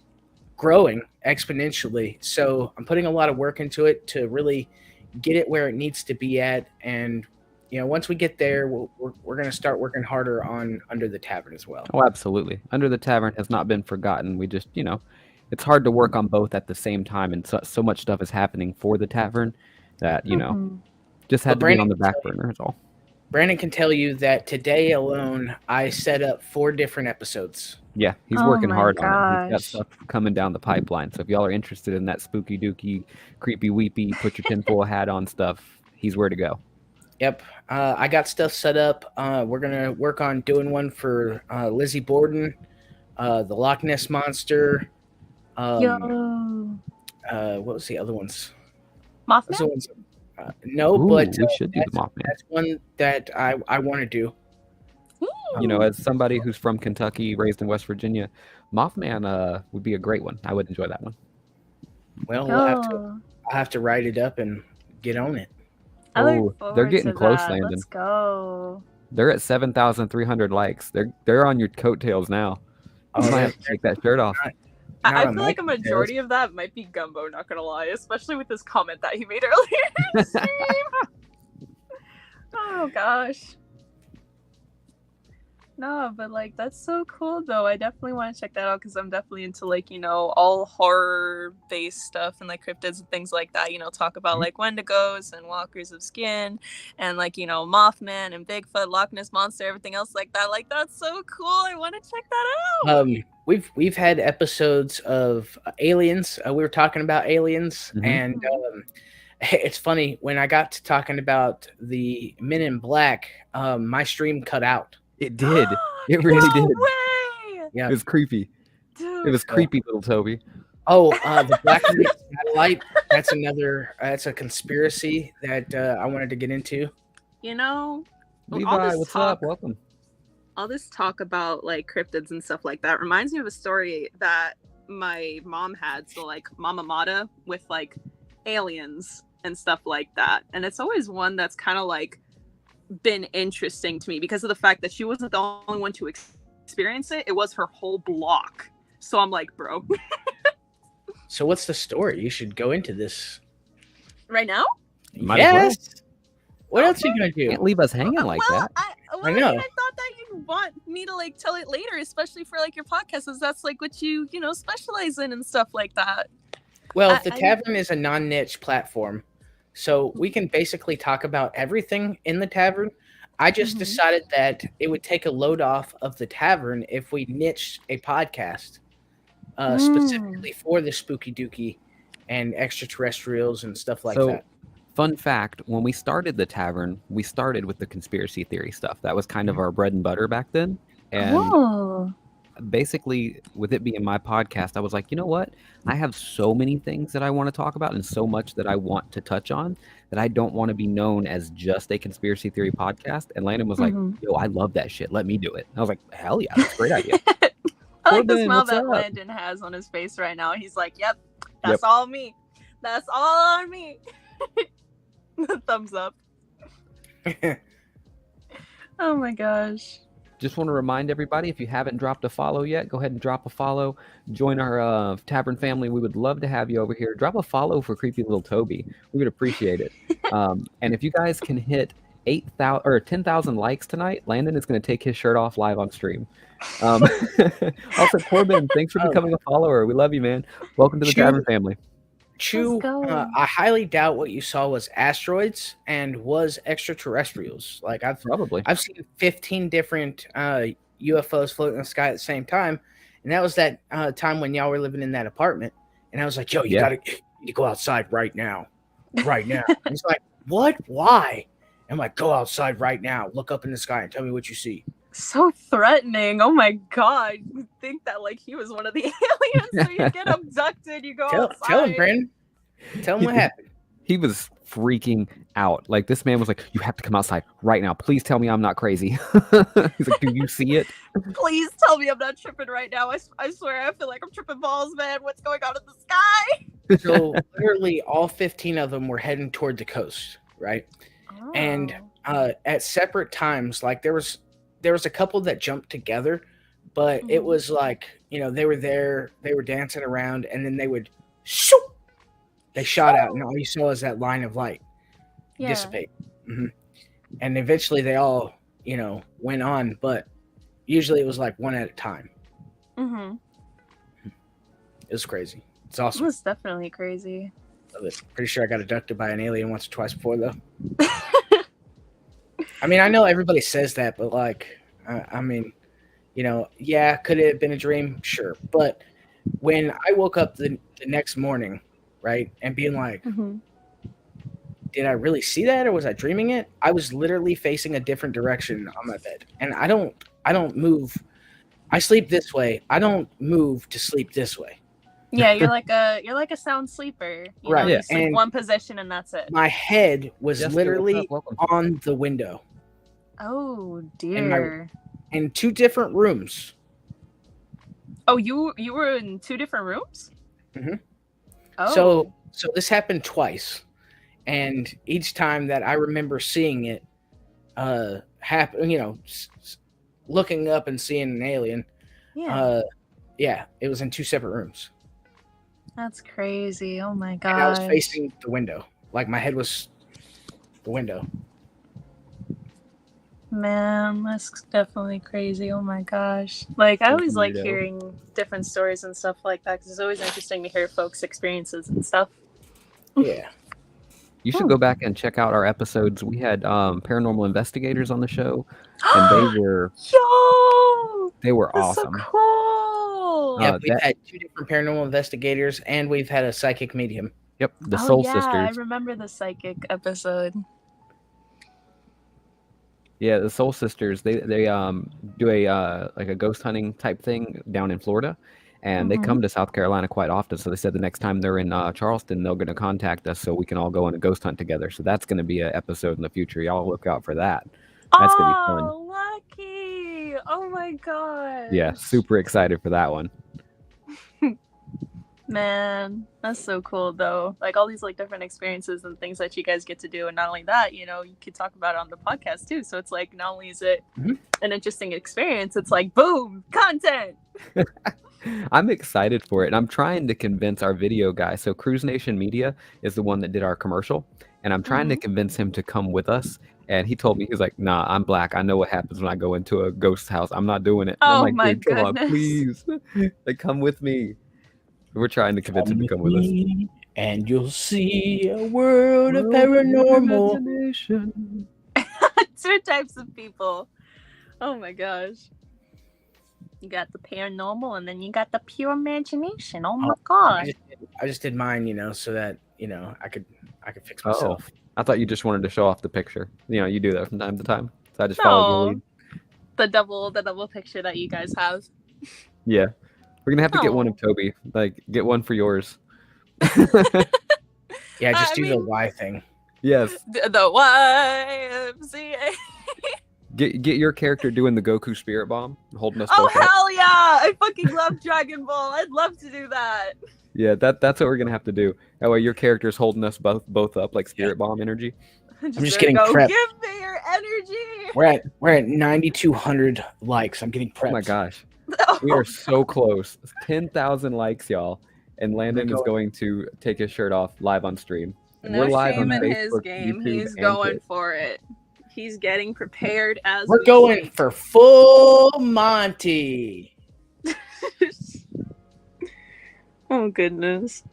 Speaker 2: growing exponentially. So I'm putting a lot of work into it to really get it where it needs to be at, and once we get there, we're going to start working harder on Under the Tavern as well.
Speaker 1: Oh, absolutely. Under the Tavern has not been forgotten. We just, it's hard to work on both at the same time, and so much stuff is happening for the Tavern that, just had to be on the back burner is all.
Speaker 2: Brandon can tell you that today alone, I set up 4 different episodes.
Speaker 1: Yeah, he's
Speaker 3: Oh
Speaker 1: working
Speaker 3: my
Speaker 1: hard on it. He's got
Speaker 3: gosh.
Speaker 1: stuff coming down the pipeline. So if y'all are interested in that spooky dooky, creepy weepy, put your tinfoil hat on stuff, he's where to go.
Speaker 2: Yep. I got stuff set up. We're going to work on doing one for Lizzie Borden, the Loch Ness Monster.
Speaker 3: Yo.
Speaker 2: What was the other ones?
Speaker 3: Mothman?
Speaker 2: Those are ones, no,
Speaker 1: Ooh,
Speaker 2: but
Speaker 1: we should do the Mothman.
Speaker 2: that's one that I want to do.
Speaker 1: As somebody who's from Kentucky, raised in West Virginia, Mothman would be a great one. I would enjoy that one.
Speaker 2: Well,
Speaker 3: Yo.
Speaker 2: I'll have to write it up and get on it.
Speaker 3: I look
Speaker 1: Oh, they're
Speaker 3: forward
Speaker 1: getting
Speaker 3: to
Speaker 1: close,
Speaker 3: that.
Speaker 1: Landon.
Speaker 3: Let's go.
Speaker 1: They're at 7,300 likes. They're on your coattails now. You might have to take that shirt off.
Speaker 3: I
Speaker 2: Not
Speaker 3: feel
Speaker 2: on
Speaker 3: like a
Speaker 2: my
Speaker 3: majority of that might be Gumbo, not gonna lie, especially with this comment that he made earlier in the stream. Oh gosh. No, but like that's so cool though. I definitely want to check that out because I'm definitely into like, all horror based stuff and like cryptids and things like that. Talk about like Wendigos and Walkers of Skin and like, Mothman and Bigfoot, Loch Ness Monster, everything else like that. Like that's so cool. I want to check that out.
Speaker 2: We've had episodes of aliens. We were talking about aliens, and it's funny when I got to talking about the Men in Black. My stream cut out.
Speaker 1: It did. It really did.
Speaker 3: Way!
Speaker 2: Yeah,
Speaker 1: It was creepy.
Speaker 3: Dude.
Speaker 1: It was creepy, little Toby.
Speaker 2: Oh, the Black Satellite. That's another. That's a conspiracy that I wanted to get into.
Speaker 3: all
Speaker 1: Levi,
Speaker 3: this
Speaker 1: what's
Speaker 3: talk-
Speaker 1: up? Welcome.
Speaker 3: all this talk about like cryptids and stuff like that reminds me of a story that my mom had. So like Mama Mata with like aliens and stuff like that. And it's always one that's kind of like been interesting to me because of the fact that she wasn't the only one to experience it. It was her whole block. So I'm like, bro.
Speaker 2: So what's the story? You should go into this
Speaker 3: Right now?
Speaker 1: Might as well.
Speaker 2: Yes. What else are you gonna do?
Speaker 1: Can't leave us hanging like that.
Speaker 3: I
Speaker 2: know.
Speaker 3: mean, I thought that you'd want me to like tell it later, especially for like your podcast, because that's like what you specialize in and stuff like that.
Speaker 2: Well, the tavern is a non-niche platform, so we can basically talk about everything in the tavern. I just decided that it would take a load off of the tavern if we niched a podcast specifically for the spooky dookie and extraterrestrials and stuff like that.
Speaker 1: Fun fact, when we started the tavern, we started with the conspiracy theory stuff. That was kind of our bread and butter back then. And basically, with it being my podcast, I was like, you know what? I have so many things that I want to talk about and so much that I want to touch on that I don't want to be known as just a conspiracy theory podcast. And Landon was like, yo, I love that shit. Let me do it. And I was like, hell yeah, that's a great idea.
Speaker 3: I like the smile
Speaker 1: what's
Speaker 3: that
Speaker 1: up?
Speaker 3: Landon has on his face right now. He's like, yep, that's all me. That's all on me. Thumbs up. Oh my gosh.
Speaker 1: Just want to remind everybody, if you haven't dropped a follow yet, go ahead and drop a follow. Join our tavern family. We would love to have you over here. Drop a follow for Creepy Little Toby. We would appreciate it. And if you guys can hit 8,000 or 10,000 likes tonight, Landon is going to take his shirt off live on stream. Also, Corbin, thanks for becoming a follower. We love you, man. Welcome to the tavern family.
Speaker 2: Chew, I highly doubt what you saw was asteroids and was extraterrestrials. Like I've seen 15 different UFOs floating in the sky at the same time, and that was that time when y'all were living in that apartment. And I was like, "Yo, you gotta go outside right now, right now." And he's like, "What? Why?" And I'm like, "Go outside right now. Look up in the sky and tell me what you see."
Speaker 3: So threatening. Oh my god. You think that like he was one of the aliens, so you get abducted, you go outside.
Speaker 2: Tell him, Brandon. Tell him what happened.
Speaker 1: He was freaking out. Like, this man was like, you have to come outside right now. Please tell me I'm not crazy. He's like, do you see it?
Speaker 3: Please tell me I'm not tripping right now. I swear I feel like I'm tripping balls, man. What's going on in the sky?
Speaker 2: So literally all 15 of them were heading toward the coast, right?
Speaker 3: Oh.
Speaker 2: And at separate times, like there was a couple that jumped together, but it was like, they were there, they were dancing around, and then they would shoot. They shot out, and all you saw is that line of light dissipate. And eventually they all, went on, but usually it was like one at a time. It was crazy. It's awesome.
Speaker 3: It was definitely crazy.
Speaker 2: Love it. Pretty sure I got abducted by an alien once or twice before, though. I mean, I know everybody says that, but like, I mean, could it have been a dream? Sure. But when I woke up the next morning, right, and being like, did I really see that or was I dreaming it? I was literally facing a different direction on my bed. And I don't move. I sleep this way. I don't move to sleep this way.
Speaker 3: Yeah, you're like a sound sleeper.
Speaker 2: Right.
Speaker 3: You sleep one position and that's it.
Speaker 2: My head was literally on the window.
Speaker 3: Oh dear.
Speaker 2: In two different rooms.
Speaker 3: Oh, you were in two different rooms?
Speaker 2: Oh. So this happened twice. And each time that I remember seeing it happen, looking up and seeing an alien. Yeah. It was in two separate rooms.
Speaker 3: That's crazy. Oh my god.
Speaker 2: And I was facing the window. Like my head was the window.
Speaker 3: Man, that's definitely crazy. Oh my gosh. Like, I always like hearing different stories and stuff like that because it's always interesting to hear folks' experiences and stuff.
Speaker 2: Yeah.
Speaker 1: You should go back and check out our episodes. We had paranormal investigators on the show, and they were awesome.
Speaker 3: So cool.
Speaker 2: Yeah, we've had two different paranormal investigators, and we've had a psychic medium.
Speaker 1: Yep, the Soul Sisters.
Speaker 3: I remember the psychic episode.
Speaker 1: Yeah, the Soul Sisters. They do a ghost hunting type thing down in Florida, and they come to South Carolina quite often. So they said the next time they're in Charleston, they're going to contact us so we can all go on a ghost hunt together. So that's going to be an episode in the future. Y'all look out for that. That's going to be fun.
Speaker 3: Oh, lucky! Oh my god.
Speaker 1: Yeah, super excited for that one.
Speaker 3: Man, that's so cool though. Like all these like different experiences and things that you guys get to do, and not only that, you could talk about it on the podcast too. So it's like not only is it an interesting experience, it's like boom, content.
Speaker 1: I'm excited for it, and I'm trying to convince our video guy. So Cruise Nation Media is the one that did our commercial, and I'm trying to convince him to come with us. And he told me, he's like, "Nah, I'm black. I know what happens when I go into a ghost house. I'm not doing it." And I'm
Speaker 3: Oh
Speaker 1: like,
Speaker 3: my
Speaker 1: "Dude, come on,
Speaker 3: goodness.
Speaker 1: please, like come with me." We're trying to convince him to come with us.
Speaker 2: And you'll see a world of paranormal.
Speaker 1: Imagination.
Speaker 3: 2 types of people. Oh my gosh. You got the paranormal, and then you got the pure imagination. Oh my god.
Speaker 2: I just did mine, so that I could fix myself.
Speaker 1: I thought you just wanted to show off the picture. You do that from time to time. So I just followed your lead.
Speaker 3: The double picture that you guys have.
Speaker 1: Yeah. We're gonna have to get one of Toby. Like, get one for yours.
Speaker 2: Yeah, just do the Y thing.
Speaker 3: Yes. The YMCA.
Speaker 1: Get your character doing the Goku Spirit Bomb, holding us
Speaker 3: Oh
Speaker 1: both up.
Speaker 3: hell yeah! I fucking love Dragon Ball. I'd love to do that.
Speaker 1: Yeah, that's what we're gonna have to do. That way your character's holding us both up like Spirit Bomb energy.
Speaker 2: I'm just getting prepped.
Speaker 3: Give me your energy.
Speaker 2: We're at 9,200 likes. I'm getting prepped.
Speaker 1: Oh my gosh. We are so close. 10,000 likes, y'all. And Landon is going to take his shirt off live on stream. And
Speaker 3: No
Speaker 1: we're live on
Speaker 3: shame in
Speaker 1: Facebook,
Speaker 3: his game.
Speaker 1: YouTube,
Speaker 3: He's
Speaker 1: and
Speaker 3: going
Speaker 1: Twitch.
Speaker 3: for it. He's getting prepared as
Speaker 2: We're going for full Monty.
Speaker 3: Oh goodness.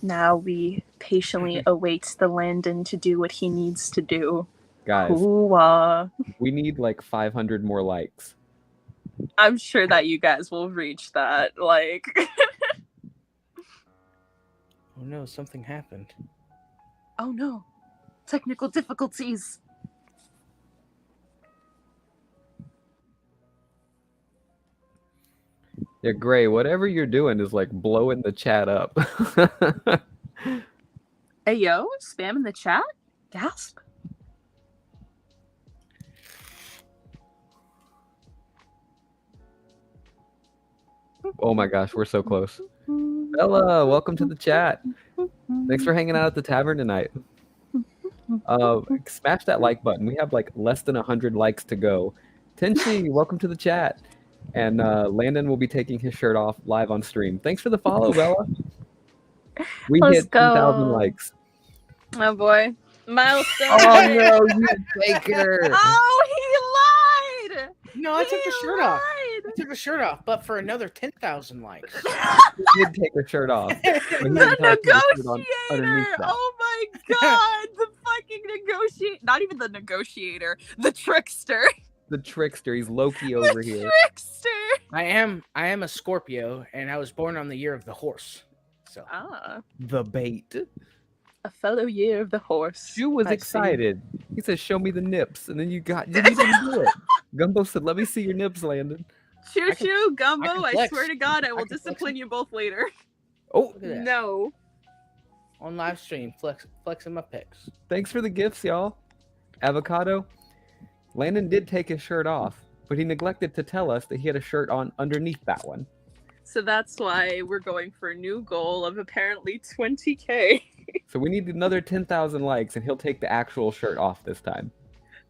Speaker 3: Now we patiently await the Landon to do what he needs to do.
Speaker 1: Guys,
Speaker 3: Ooh,
Speaker 1: we need like 500 more likes.
Speaker 3: I'm sure that you guys will reach that. Like,
Speaker 2: Oh no, something happened.
Speaker 3: oh no, technical difficulties.
Speaker 1: Yeah, Gray, whatever you're doing is like blowing the chat up.
Speaker 3: Hey yo, spam in the chat? Gasp.
Speaker 1: Oh my gosh, we're so close. Bella, welcome to the chat. Thanks for hanging out at the tavern tonight. Smash that like button. We have like less than 100 likes to go. Tenshi, welcome to the chat. And Landon will be taking his shirt off live on stream. Thanks for the follow, Bella. We
Speaker 3: Let's
Speaker 1: hit 10,000
Speaker 3: go.
Speaker 1: likes.
Speaker 3: Oh boy. Milestone.
Speaker 1: Oh no, you faker.
Speaker 3: Oh, he lied.
Speaker 2: No, I took the shirt off.
Speaker 3: Lied.
Speaker 2: I took the shirt off, but for another 10,000 likes.
Speaker 1: He did take her shirt off. But he
Speaker 3: The
Speaker 1: didn't have to put the shirt on underneath
Speaker 3: negotiator.
Speaker 1: that.
Speaker 3: Oh my god. The fucking negotiator. Not even the negotiator. The trickster.
Speaker 1: The trickster. He's Loki over here.
Speaker 3: Trickster.
Speaker 2: I am a Scorpio, and I was born on the year of the horse. So
Speaker 3: Ah.
Speaker 1: The bait.
Speaker 3: A fellow year of the horse.
Speaker 1: Shu was
Speaker 3: I see.
Speaker 1: excited. He said, "Show me the nips," and then you didn't do it. Gumbo said, "Let me see your nips, Landon."
Speaker 3: Choo
Speaker 2: I can-
Speaker 3: choo, Gumbo.
Speaker 2: I can
Speaker 3: I
Speaker 2: flex.
Speaker 3: swear to God, I will
Speaker 2: can flex
Speaker 3: discipline
Speaker 2: it.
Speaker 3: you both later.
Speaker 1: Oh,
Speaker 2: look at that.
Speaker 3: No.
Speaker 2: On live stream, flexing my pics.
Speaker 1: thanks for the gifts, y'all. Avocado. Landon did take his shirt off, but he neglected to tell us that he had a shirt on underneath that one.
Speaker 3: So that's why we're going for a new goal of apparently 20K.
Speaker 1: So we need another 10,000 likes, and he'll take the actual shirt off this time.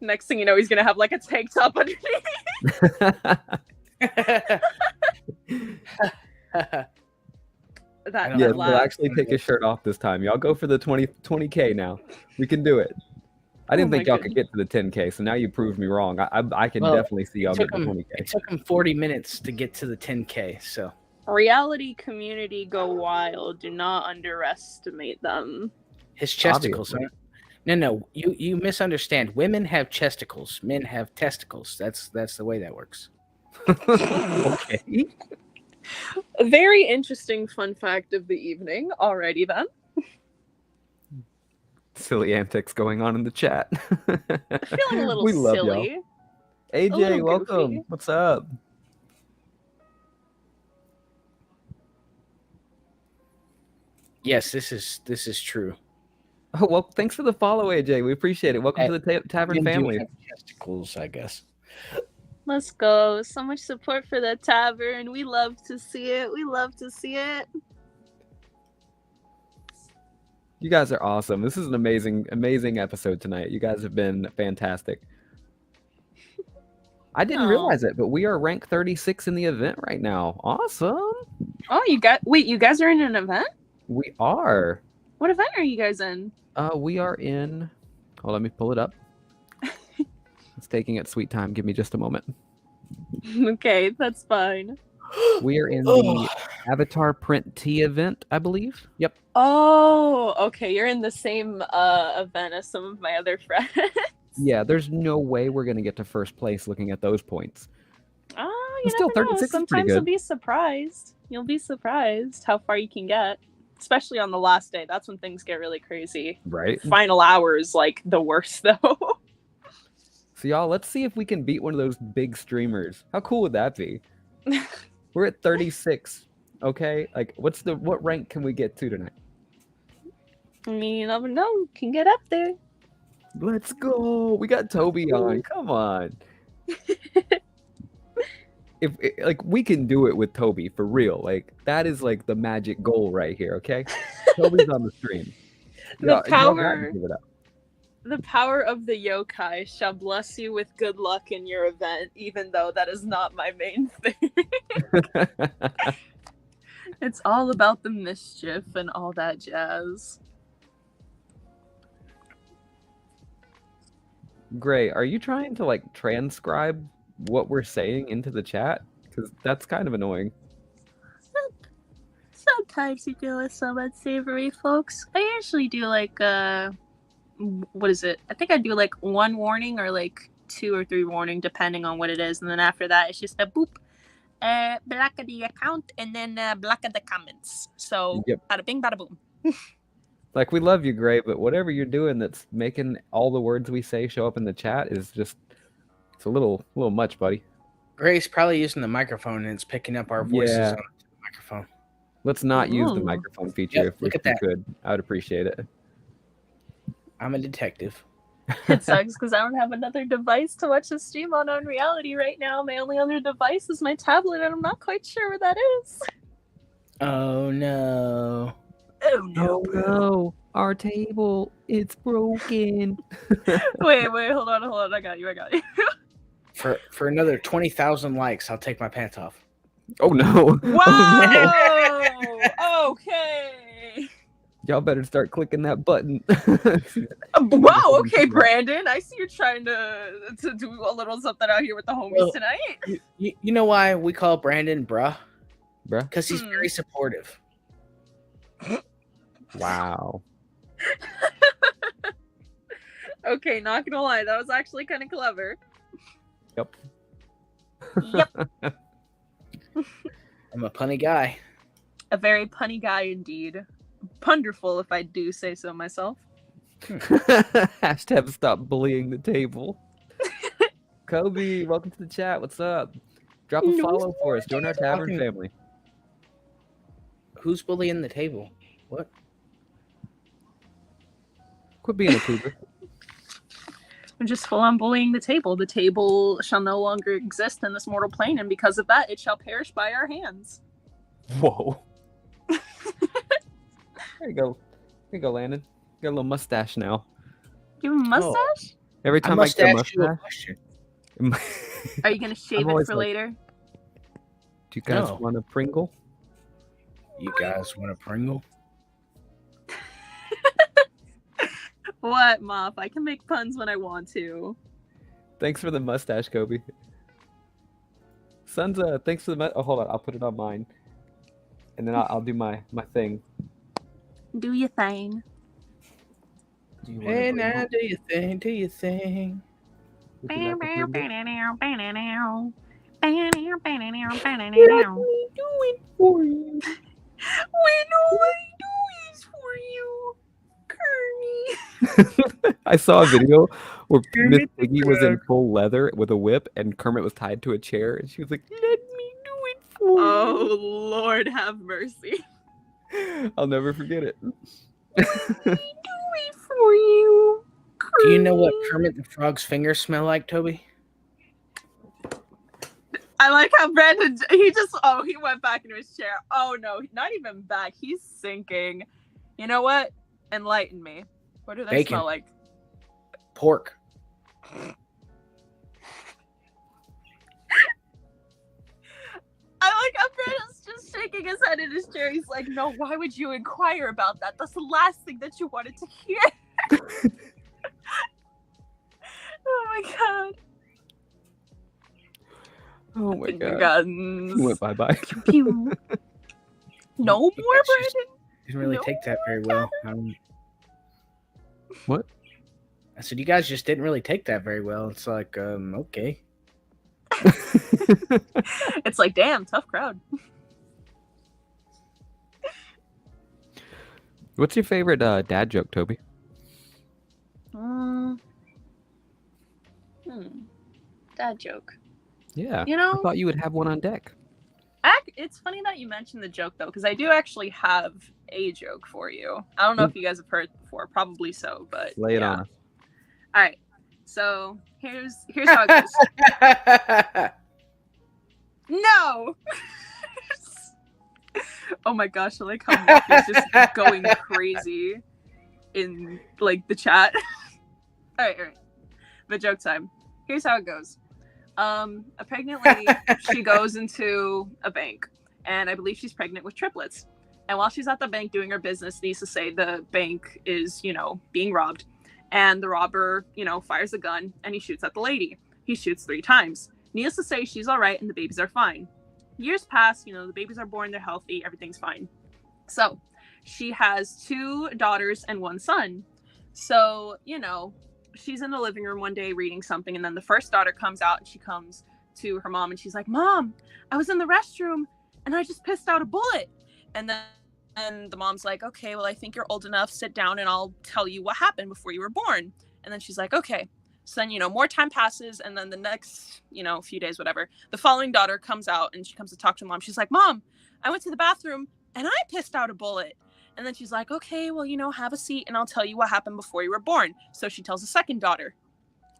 Speaker 3: Next thing you know, he's gonna have like a tank top underneath. That
Speaker 1: Yes,
Speaker 3: laugh.
Speaker 1: he'll actually take his shirt off this time. Y'all go for the 20K now. We can do it. I didn't
Speaker 3: Oh my
Speaker 1: think y'all could get to the 10K, so now you proved me wrong. I can
Speaker 2: Well,
Speaker 1: definitely see y'all get to
Speaker 2: It
Speaker 1: 20K.
Speaker 2: took him 40 minutes to get to the 10K. So
Speaker 3: Reality community go wild. Do not underestimate them.
Speaker 2: his chesticles.
Speaker 1: Obviously.
Speaker 2: No, you misunderstand. Women have chesticles. Men have testicles. That's the way that works.
Speaker 1: Okay.
Speaker 3: A very interesting fun fact of the evening. Alrighty then.
Speaker 1: Silly antics going on in the chat.
Speaker 3: Feeling a little
Speaker 1: we love
Speaker 3: silly.
Speaker 1: y'all.
Speaker 3: A
Speaker 1: AJ,
Speaker 3: little
Speaker 1: welcome.
Speaker 3: goofy.
Speaker 1: What's up?
Speaker 2: Yes, this is true.
Speaker 1: Oh, well, thanks for the follow, AJ. We appreciate it. Welcome
Speaker 2: Hey,
Speaker 1: to the Tavern
Speaker 2: Men do
Speaker 1: family.
Speaker 2: have testicles, I guess.
Speaker 3: Let's go. So much support for the tavern. We love to see it. We love to see it.
Speaker 1: You guys are awesome. This is an amazing episode tonight. You guys have been fantastic. I didn't
Speaker 3: Aw.
Speaker 1: realize it, but we are ranked 36 in the event right now. Awesome.
Speaker 3: Oh, you guys are in an event?
Speaker 1: We are.
Speaker 3: What event are you guys in?
Speaker 1: We are in. Oh, let me pull it up. It's taking its sweet time. Give me just a moment.
Speaker 3: Okay, that's fine.
Speaker 1: We are in the Avatar Print T event, I believe. Yep.
Speaker 3: Oh, okay. You're in the same event as some of my other friends.
Speaker 1: Yeah, there's no way we're gonna get to first place looking at those points.
Speaker 3: Oh,
Speaker 1: But
Speaker 3: you
Speaker 1: still,
Speaker 3: never know.
Speaker 1: 36 is pretty
Speaker 3: Sometimes you'll
Speaker 1: good.
Speaker 3: be surprised. You'll be surprised how far you can get, especially on the last day. That's when things get really crazy.
Speaker 1: Right.
Speaker 3: Final hour is like the worst, though.
Speaker 1: So y'all, let's see if we can beat one of those big streamers. How cool would that be? We're at 36. Okay, like what rank can we get to tonight?
Speaker 3: I mean, you never know. Can get up there.
Speaker 1: Let's go. We got Toby on. Come on. Like we can do it with Toby for real. Like that is like the magic goal right here. Okay, Toby's on the stream.
Speaker 3: The
Speaker 1: Y'all gotta
Speaker 3: power-
Speaker 1: give it up.
Speaker 3: The power of the yokai shall bless you with good luck in your event, even though that is not my main thing. It's all about the mischief and all that jazz.
Speaker 1: Gray, are you trying to like transcribe what we're saying into the chat? Because that's kind of annoying.
Speaker 3: Sometimes you deal with some unsavory folks. I usually do like what is it? I think I do like 1 warning or like 2 or 3 warning depending on what it is, and then after that it's just a boop, block of the account, and then block of the comments. So
Speaker 1: Yep.
Speaker 3: bada bing, bada boom.
Speaker 1: Like we love you, Gray, but whatever you're doing that's making all the words we say show up in the chat is just it's a little much, buddy.
Speaker 2: Gray's probably using the microphone and it's picking up our voices
Speaker 1: Yeah.
Speaker 2: on the microphone.
Speaker 1: Let's not use the
Speaker 3: Ooh.
Speaker 1: microphone feature
Speaker 2: Yep,
Speaker 1: if
Speaker 2: look
Speaker 1: we
Speaker 2: at that.
Speaker 1: could. I would appreciate it.
Speaker 2: I'm a detective.
Speaker 3: It sucks because I don't have another device to watch the stream on reality right now. My only other device is my tablet, and I'm not quite sure where that is.
Speaker 2: Oh no.
Speaker 3: Oh no!
Speaker 1: no, our table, it's broken.
Speaker 3: Wait, hold on. I got you.
Speaker 2: For another 20,000 likes, I'll take my pants off.
Speaker 1: Oh no.
Speaker 3: Wow!
Speaker 1: Oh, no.
Speaker 3: Okay.
Speaker 1: Y'all better start clicking that button.
Speaker 3: Wow. Okay, Brandon. I see you're trying to do a little something out here with the homies
Speaker 2: Well,
Speaker 3: tonight.
Speaker 2: You know why we call Brandon bruh?
Speaker 1: Bruh.
Speaker 2: Because he's very supportive.
Speaker 1: Wow.
Speaker 3: Okay, not gonna lie, that was actually kind of clever.
Speaker 1: Yep.
Speaker 3: Yep.
Speaker 2: I'm a punny guy.
Speaker 3: A very punny guy indeed. Punderful, if I do say so myself.
Speaker 1: Hashtag stop bullying the table. Kobe, welcome to the chat. What's up? Drop a
Speaker 3: No
Speaker 1: follow for us. Join our tavern
Speaker 2: talking-
Speaker 1: family.
Speaker 2: Who's bullying the table? What?
Speaker 1: Quit being a cougar.
Speaker 3: I'm just full on bullying the table. The table shall no longer exist in this mortal plane, and because of that, it shall perish by our hands.
Speaker 1: Whoa. There you go. There you go, Landon. Got a little mustache now.
Speaker 3: Do you have a mustache?
Speaker 1: Every
Speaker 2: I
Speaker 1: time I
Speaker 2: must
Speaker 1: get a
Speaker 2: ask you a
Speaker 1: mustache,
Speaker 2: question.
Speaker 3: Are you gonna shave
Speaker 1: I'm
Speaker 3: it
Speaker 1: always
Speaker 3: for
Speaker 1: like-
Speaker 3: later?
Speaker 1: do you guys
Speaker 2: No.
Speaker 1: want a Pringle?
Speaker 2: You guys want a Pringle?
Speaker 3: What, Mop? I can make puns when I want to.
Speaker 1: Thanks for the mustache, Kobe. Sunza, thanks for the oh, hold on. I'll put it on mine. And then I'll do my thing.
Speaker 3: Do your thing.
Speaker 1: Do you want
Speaker 2: Hey,
Speaker 1: a
Speaker 2: now
Speaker 1: Pringle?
Speaker 2: do your thing, do your thing.
Speaker 1: Would you like a Pringle?
Speaker 3: What
Speaker 1: For you.
Speaker 3: all I do is for you, Kearney.
Speaker 1: I saw a video where Miss
Speaker 2: Kermit the
Speaker 1: Piggy was in
Speaker 2: Frog.
Speaker 1: full leather with a whip, and Kermit was tied to a chair, and she was like, "Let me do it for
Speaker 3: Oh, Lord have mercy.
Speaker 1: you." I'll never forget it.
Speaker 3: Do it for Were you?
Speaker 2: Do you know what
Speaker 3: crying?
Speaker 2: Kermit the Frog's fingers smell like, Toby?
Speaker 3: I like how Brandon, he went back into his chair. Oh no, not even back. He's sinking. You know what? Enlighten me. What do they
Speaker 2: Bacon.
Speaker 3: smell like?
Speaker 2: Pork.
Speaker 3: I like how Brandon's just shaking his head in his chair. He's like, no, why would you inquire about that? That's the last thing that you wanted to hear. Oh my god.
Speaker 1: Oh my god.
Speaker 3: Kindergartens.
Speaker 1: He went bye-bye.
Speaker 3: Pew. No more,
Speaker 2: That's just-
Speaker 3: Brandon.
Speaker 2: Didn't really
Speaker 3: No
Speaker 2: take that very well.
Speaker 1: What?
Speaker 2: I said, you guys just didn't really take that very well. It's like, okay.
Speaker 3: It's like, damn, tough crowd.
Speaker 1: What's your favorite dad joke, Toby?
Speaker 3: Dad joke.
Speaker 1: Yeah.
Speaker 3: You
Speaker 1: I
Speaker 3: know,
Speaker 1: thought you would have one on deck.
Speaker 3: it's funny that you mentioned the joke though, because I do actually have a joke for you. I don't know if you guys have heard it before, probably so, but
Speaker 1: Lay it
Speaker 3: yeah.
Speaker 1: on us.
Speaker 3: All right. So here's how it goes. No. Oh my gosh, I like how Mark is just going crazy in like the chat. All right. The joke time. Here's how it goes. A pregnant lady, she goes into a bank, and I believe she's pregnant with triplets. And while she's at the bank doing her business, needs to say the bank is, being robbed. And the robber, fires a gun and he shoots at the lady. He shoots 3 times. Needless to say, she's all right and the babies are fine. Years pass, the babies are born, they're healthy, everything's fine. So she has 2 daughters and 1 son. So, she's in the living room one day reading something, and then the first daughter comes out and she comes to her mom and she's like, Mom, I was in the restroom and I just pissed out a bullet. And then the mom's like, okay, well, I think you're old enough, sit down and I'll tell you what happened before you were born. And then she's like, okay. So then, more time passes, and then the next, few days, whatever, the following daughter comes out and she comes to talk to mom. She's like, Mom, I went to the bathroom and I pissed out a bullet. And then she's like, okay, well, have a seat and I'll tell you what happened before you were born. So she tells the second daughter.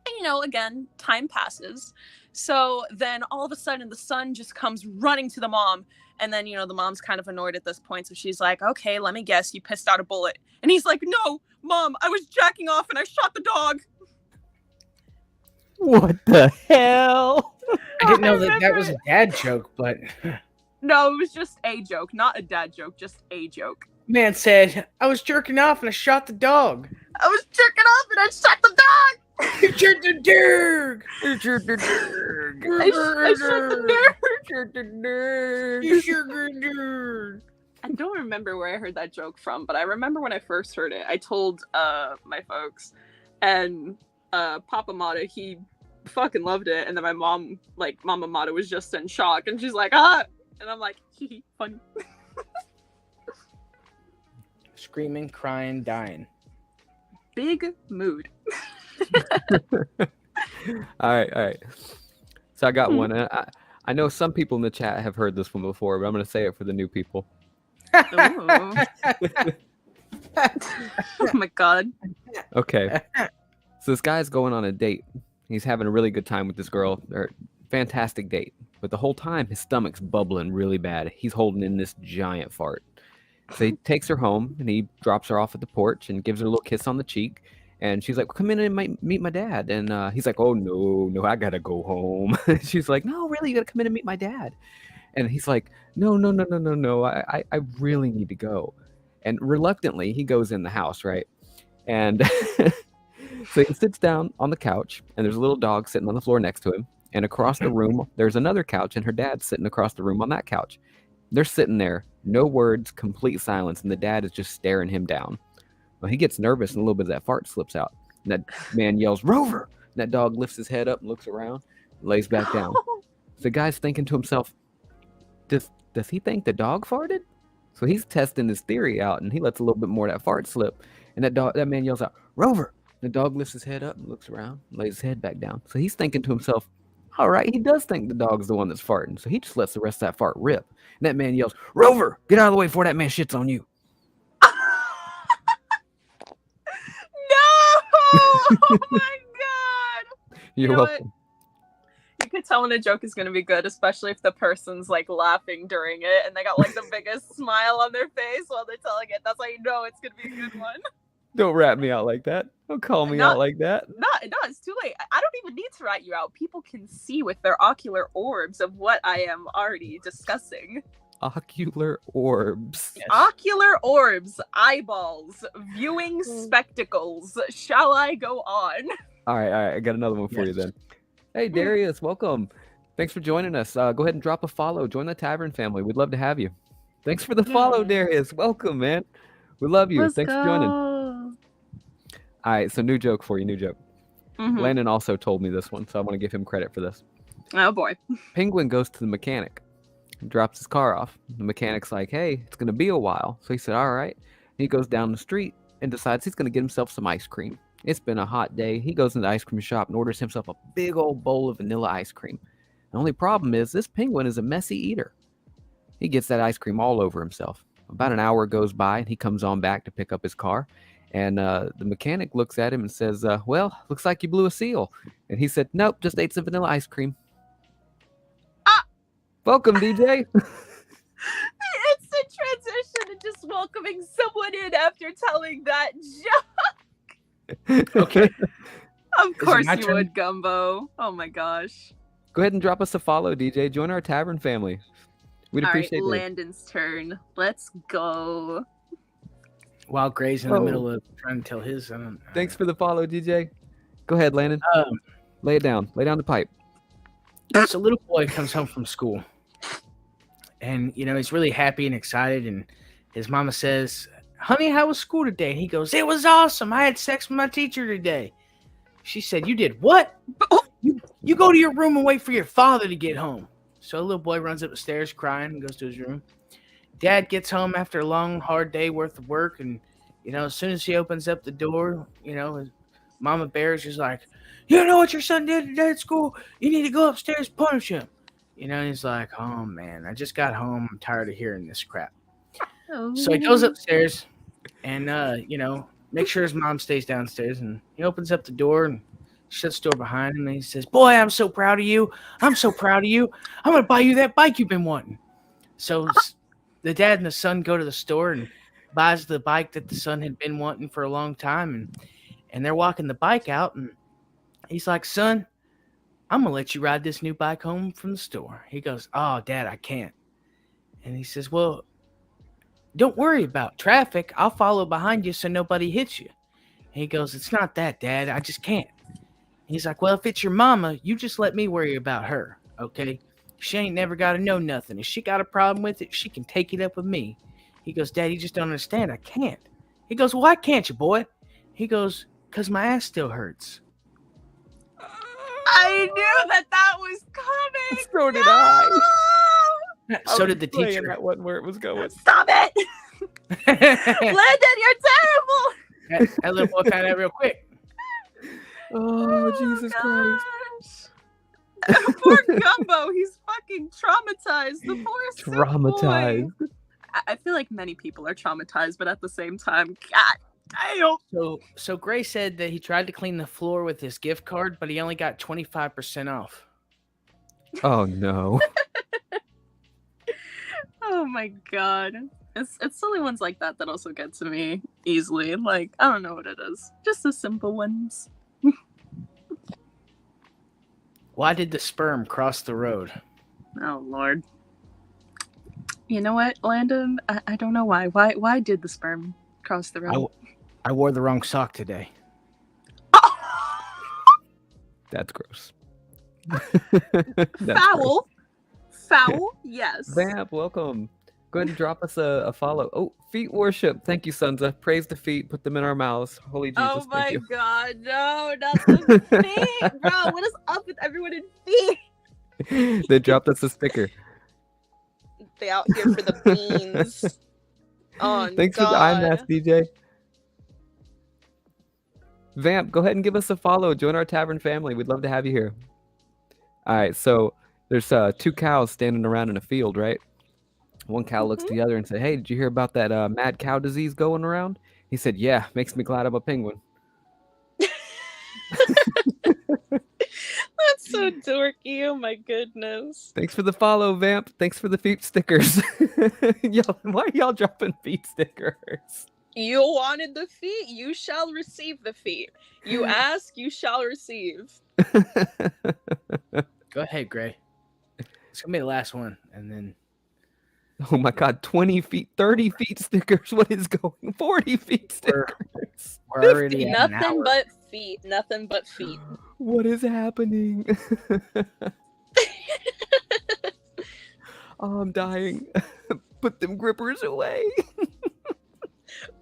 Speaker 3: And, again, time passes. So then all of a sudden the son just comes running to the mom. And then, the mom's kind of annoyed at this point. So she's like, okay, let me guess, you pissed out a bullet. And he's like, no, Mom, I was jacking off and I shot the dog.
Speaker 1: What the hell?
Speaker 2: I didn't know that was a dad joke, but...
Speaker 3: No, it was just a joke, not a dad joke, just a joke.
Speaker 2: Man said, I was jerking off and I shot the dog.
Speaker 3: I was jerking off and I shot the dog!
Speaker 2: You shot the dog!
Speaker 1: You shot the dog.
Speaker 3: I shot the nerd!
Speaker 1: Shot the dog.
Speaker 2: You shot the dog!
Speaker 3: I don't remember where I heard that joke from, but I remember when I first heard it, I told my folks, and Papa Mata, he fucking loved it, and then my mom, Mama Mata was just in shock, and she's like, ah! And I'm like, hee, funny.
Speaker 2: Screaming, crying, dying.
Speaker 3: Big mood.
Speaker 1: All right. So I got one. I know some people in the chat have heard this one before, but I'm going to say it for the new people.
Speaker 3: Oh my god.
Speaker 1: Okay. So this guy's going on a date. He's having a really good time with this girl. They're fantastic date. But the whole time, his stomach's bubbling really bad. He's holding in this giant fart. So he takes her home, and he drops her off at the porch and gives her a little kiss on the cheek. And she's like, come in and meet my dad. And he's like, oh, no, I got to go home. She's like, no, really, you got to come in and meet my dad. And he's like, no, I really need to go. And reluctantly, he goes in the house, right? And so he sits down on the couch, and there's a little dog sitting on the floor next to him. And across the room, there's another couch, and her dad's sitting across the room on that couch. They're sitting there, no words, complete silence, and the dad is just staring him down. Well, he gets nervous, and a little bit of that fart slips out. And that man yells, Rover! And that dog lifts his head up and looks around, lays back down. So the guy's thinking to himself, does he think the dog farted? So he's testing his theory out, and he lets a little bit more of that fart slip. And that man yells out, Rover! The dog lifts his head up and looks around, lays his head back down. So he's thinking to himself, all right, he does think the dog's the one that's farting. So he just lets the rest of that fart rip. And that man yells, Rover, get out of the way before that man shits on you.
Speaker 3: Oh my god!
Speaker 1: You're
Speaker 3: know what?
Speaker 1: welcome.
Speaker 3: You could tell when a joke is gonna be good, especially if the person's like laughing during it and they got like the biggest smile on their face while they're telling it. That's how you know it's gonna be a good one.
Speaker 1: Don't rat me out like that. Don't call me out like that.
Speaker 3: No, it's too late. I don't even need to rat you out. People can see with their ocular orbs of what I am already discussing.
Speaker 1: Ocular orbs.
Speaker 2: Yes.
Speaker 3: Ocular orbs, eyeballs, viewing spectacles. Shall I go on?
Speaker 1: All right. I got another one for you
Speaker 2: Yes.
Speaker 1: then. Hey, Darius, welcome. Thanks for joining us. Go ahead and drop a follow. Join the Tavern family. We'd love to have you. Thanks for the follow,
Speaker 3: Yeah.
Speaker 1: Darius. Welcome, man. We love you. Thanks for joining.
Speaker 3: Go.
Speaker 1: All right, so new joke for you. New joke.
Speaker 3: Mhm.
Speaker 1: Landon also told me this one, so I want to give him credit for this.
Speaker 3: Oh boy.
Speaker 1: Penguin goes to the mechanic, drops his car off. The mechanic's like, hey, it's going to be a while. So he said, all right. He goes down the street and decides he's going to get himself some ice cream. It's been a hot day. He goes in the ice cream shop and orders himself a big old bowl of vanilla ice cream. The only problem is this penguin is a messy eater. He gets that ice cream all over himself. About an hour goes by and he comes on back to pick up his car. And the mechanic looks at him and says, well, looks like you blew a seal. And he said, nope, just ate some vanilla ice cream.
Speaker 3: Ah!
Speaker 1: Welcome, DJ.
Speaker 3: It's a transition and just welcoming someone in after telling that joke.
Speaker 2: Okay.
Speaker 3: Of course
Speaker 2: my
Speaker 3: you
Speaker 2: turn?
Speaker 3: would, Gumbo. Oh my gosh.
Speaker 1: Go ahead and drop us a follow, DJ. Join our Tavern family. We'd
Speaker 3: All right,
Speaker 1: appreciate it.
Speaker 3: Landon's turn. Let's go.
Speaker 2: While Gray's in the
Speaker 1: Oh.
Speaker 2: middle of trying to tell his. I don't,
Speaker 1: Thanks for the follow, DJ. Go ahead, Landon. Lay it down. Lay down the pipe.
Speaker 2: So little boy comes home from school, and he's really happy and excited. And his mama says, "Honey, how was school today?" And he goes, "It was awesome. I had sex with my teacher today." She said, "You did what? You go to your room and wait for your father to get home." So the little boy runs up the stairs crying and goes to his room. Dad gets home after a long, hard day worth of work, and as soon as he opens up the door, his mama bear is just like, "You know what your son did today at school? You need to go upstairs and punish him." And he's like, "Oh man, I just got home. I'm tired of hearing this crap." So he goes upstairs and make sure his mom stays downstairs, and he opens up the door and shuts the door behind him, and he says, "Boy, I'm so proud of you. I'm so proud of you. I'm gonna buy you that bike you've been wanting." So the dad and the son go to the store and buys the bike that the son had been wanting for a long time, and they're walking the bike out, and he's like, "Son, I'm gonna let you ride this new bike home from the store." He goes, "Oh, Dad, I can't." And he says, "Well, don't worry about traffic. I'll follow behind you so nobody hits you." And he goes, "It's not that, Dad. I just can't." He's like, "Well, if it's your mama, you just let me worry about her, okay? She ain't never got to know nothing. If she got a problem with it, she can take it up with me." He goes, "Dad, you just don't understand. I can't." He goes, "Well, why can't you, boy?" He goes, "'Cause my ass still hurts."
Speaker 3: I knew that was coming.
Speaker 1: So did I.
Speaker 2: So did the
Speaker 1: Praying
Speaker 2: teacher.
Speaker 1: That wasn't where it was going.
Speaker 3: Stop it.
Speaker 2: that
Speaker 3: Landon, you're terrible.
Speaker 2: little boy found out real quick.
Speaker 1: Oh, Jesus Christ.
Speaker 3: Christ. Poor Gumbo. He's fucking traumatized. The poor sick boy.
Speaker 1: Traumatized.
Speaker 3: I feel like many people are traumatized, but at the same time, God damn.
Speaker 2: So Gray said that he tried to clean the floor with his gift card, but he only got 25% off.
Speaker 1: Oh, no.
Speaker 3: Oh my god. It's silly ones like that that also get to me easily. Like, I don't know what it is. Just the simple ones.
Speaker 2: Why did the sperm cross the road?
Speaker 3: Oh lord. You know what, Landon? I don't know why. Why did the sperm cross the road?
Speaker 2: I wore the wrong sock today.
Speaker 1: That's gross.
Speaker 3: Foul. Foul, yes.
Speaker 1: Vamp, welcome. Go ahead and drop us a follow. Oh, feet worship. Thank you, Sunza. Praise the feet. Put them in our mouths. Holy Jesus.
Speaker 3: Oh my
Speaker 1: thank you.
Speaker 3: god, no, not the feet, bro. What is up with everyone in feet?
Speaker 1: They dropped us a sticker.
Speaker 3: They out here for the beans. Oh,
Speaker 1: Thanks
Speaker 3: god.
Speaker 1: for the eye mask, DJ. Vamp, go ahead and give us a follow. Join our tavern family. We'd love to have you here. All right, so there's two cows standing around in a field, right? One cow looks to the other and said, "Hey, did you hear about that mad cow disease going around?" He said, "Yeah, makes me glad I'm a penguin."
Speaker 3: That's so dorky. Oh my goodness.
Speaker 1: Thanks for the follow, Vamp. Thanks for the feet stickers. Why are y'all dropping feet stickers?
Speaker 3: You wanted the feet, you shall receive the feet. You ask, you shall receive.
Speaker 2: Go ahead, Gray. It's gonna be the last one, and then
Speaker 1: Oh my God, 20 feet, 30 feet stickers. What is going? 40 feet stickers.
Speaker 2: we're already at an
Speaker 3: Nothing
Speaker 2: hour.
Speaker 3: but feet. Nothing but feet.
Speaker 1: What is happening? Oh, I'm dying. Put them grippers away.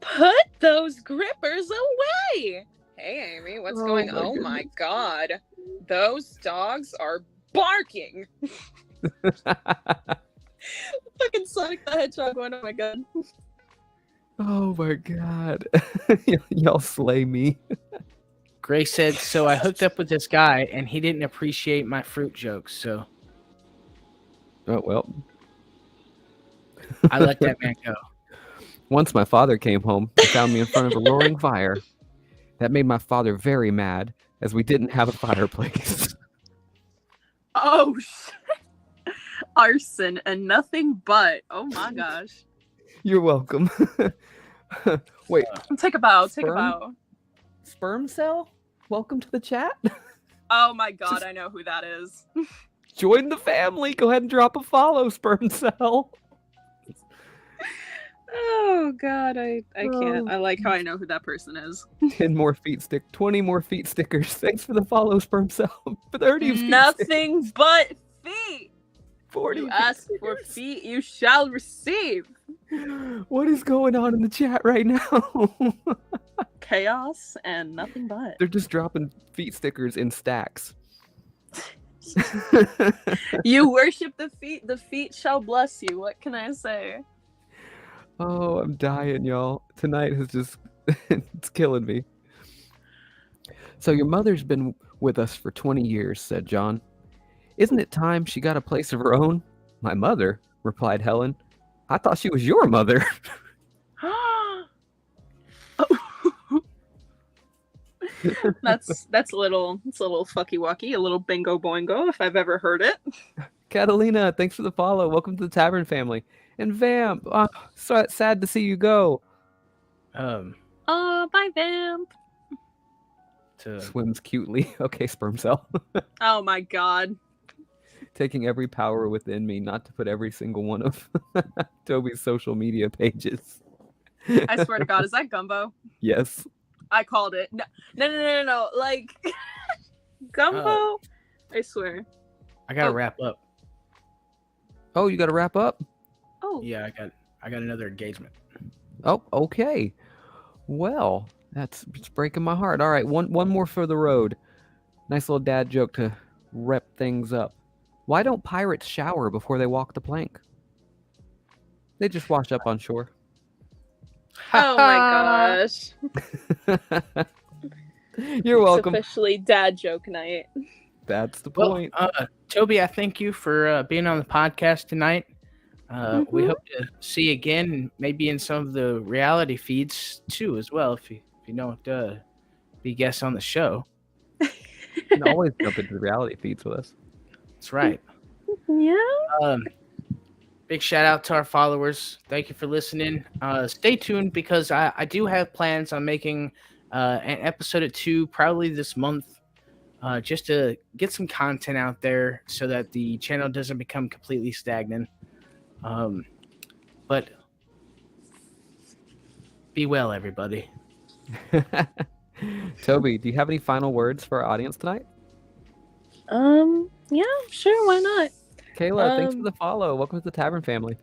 Speaker 3: Put those grippers away. Hey, Amy, what's
Speaker 1: Oh
Speaker 3: going
Speaker 1: my
Speaker 3: on? Oh my God. Those dogs are barking. Fucking Sonic the Hedgehog one. Oh my God.
Speaker 1: Oh my God. Y'all slay me.
Speaker 2: Gray said, so I hooked up with this guy, and he didn't appreciate my fruit jokes, so
Speaker 1: Oh, well.
Speaker 2: I let that man go.
Speaker 1: Once my father came home and found me in front of a roaring fire. That made my father very mad, as we didn't have a fireplace.
Speaker 3: Oh, shit. Arson and nothing but. Oh my gosh.
Speaker 1: You're welcome. Wait,
Speaker 3: Take a bow. Take a
Speaker 1: Sperm?
Speaker 3: bow.
Speaker 1: sperm cell? Welcome to the chat.
Speaker 3: Oh my God, I know who that is.
Speaker 1: Join the family. Go ahead and drop a follow, sperm cell.
Speaker 3: Oh God, I can't.
Speaker 1: Oh.
Speaker 3: I like how I know who that person is.
Speaker 1: 10 more feet 20 more feet stickers. Thanks for the follow, sperm cell. 30 feet stickers.
Speaker 3: Nothing but feet.
Speaker 1: 40
Speaker 3: You
Speaker 1: feet
Speaker 3: ask for
Speaker 1: stickers.
Speaker 3: feet, you shall receive.
Speaker 1: What is going on in the chat right now?
Speaker 3: Chaos and nothing but.
Speaker 1: They're just dropping feet stickers in stacks.
Speaker 3: You worship the feet shall bless you. What can I say?
Speaker 1: Oh, I'm dying, y'all. Tonight has just, it's killing me. So your mother's been with us for 20 years, said John. Isn't it time she got a place of her own? My mother, replied Helen. I thought she was your mother.
Speaker 3: That's a little fucky wucky, a little bingo boingo if I've ever heard it.
Speaker 1: Catalina, thanks for the follow. Welcome to the Tavern family. And Vamp, so sad to see you go.
Speaker 3: Oh, bye, Vamp.
Speaker 1: Swims cutely. Okay, sperm cell.
Speaker 3: Oh my God.
Speaker 1: Taking every power within me not to put every single one of Toby's social media pages.
Speaker 3: I swear to God, is that Gumbo?
Speaker 1: Yes.
Speaker 3: I called it. No. Like Gumbo. I swear.
Speaker 2: I gotta
Speaker 3: Oh.
Speaker 2: wrap up.
Speaker 1: Oh, you got to wrap up?
Speaker 3: Oh.
Speaker 2: Yeah, I got another engagement.
Speaker 1: Oh, okay. Well, it's breaking my heart. All right, one more for the road. Nice little dad joke to rep things up. Why don't pirates shower before they walk the plank? They just wash up on shore.
Speaker 3: Oh my gosh.
Speaker 1: You're welcome.
Speaker 3: It's officially dad joke night.
Speaker 1: That's the
Speaker 2: Well,
Speaker 1: point.
Speaker 2: Toby, I thank you for being on the podcast tonight. We
Speaker 3: Mhm.
Speaker 2: hope to see you again, and maybe in some of the reality feeds too, as well. If you don't be guests on the show,
Speaker 1: You can always jump into the reality feeds with us.
Speaker 2: that's right.
Speaker 3: Yeah.
Speaker 2: Big shout out to our followers. Thank you for listening. Stay tuned because I do have plans on making an episode or two probably this month, just to get some content out there so that the channel doesn't become completely stagnant. But be well, everybody.
Speaker 1: Toby, do you have any final words for our audience tonight?
Speaker 3: Yeah, sure, why not?
Speaker 1: Kayla, thanks for the follow. Welcome to the Tavern family.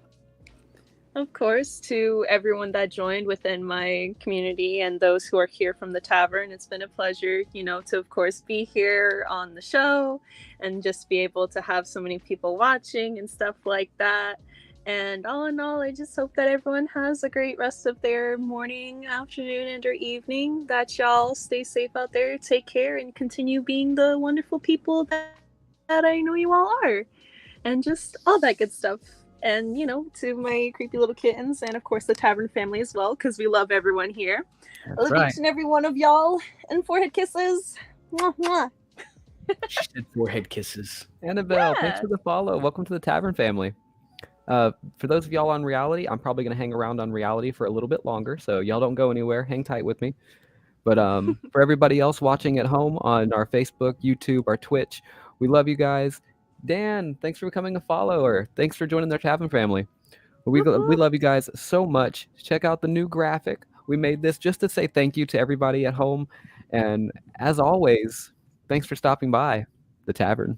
Speaker 3: Of course, to everyone that joined within my community and those who are here from the tavern, it's been a pleasure, to of course be here on the show and just be able to have so many people watching and stuff like that. And all in all, I just hope that everyone has a great rest of their morning, afternoon, and or evening, that y'all stay safe out there, take care, and continue being the wonderful people that I know you all are. And just all that good stuff. And, to my creepy little kittens and, of course, the Tavern family as well, because we love everyone here. I love each and every one of y'all, and forehead kisses. Mwah, mwah.
Speaker 2: She said forehead kisses.
Speaker 1: Annabelle, thanks
Speaker 3: Yeah.
Speaker 1: for the follow. Welcome to the Tavern family. For those of y'all on reality, I'm probably going to hang around on reality for a little bit longer, so y'all don't go anywhere. Hang tight with me. But for everybody else watching at home on our Facebook, YouTube, our Twitch, we love you guys. Dan, thanks for becoming a follower. Thanks for joining the Tavern family. We love you guys so much. Check out the new graphic. We made this just to say thank you to everybody at home. And as always, thanks for stopping by the Tavern.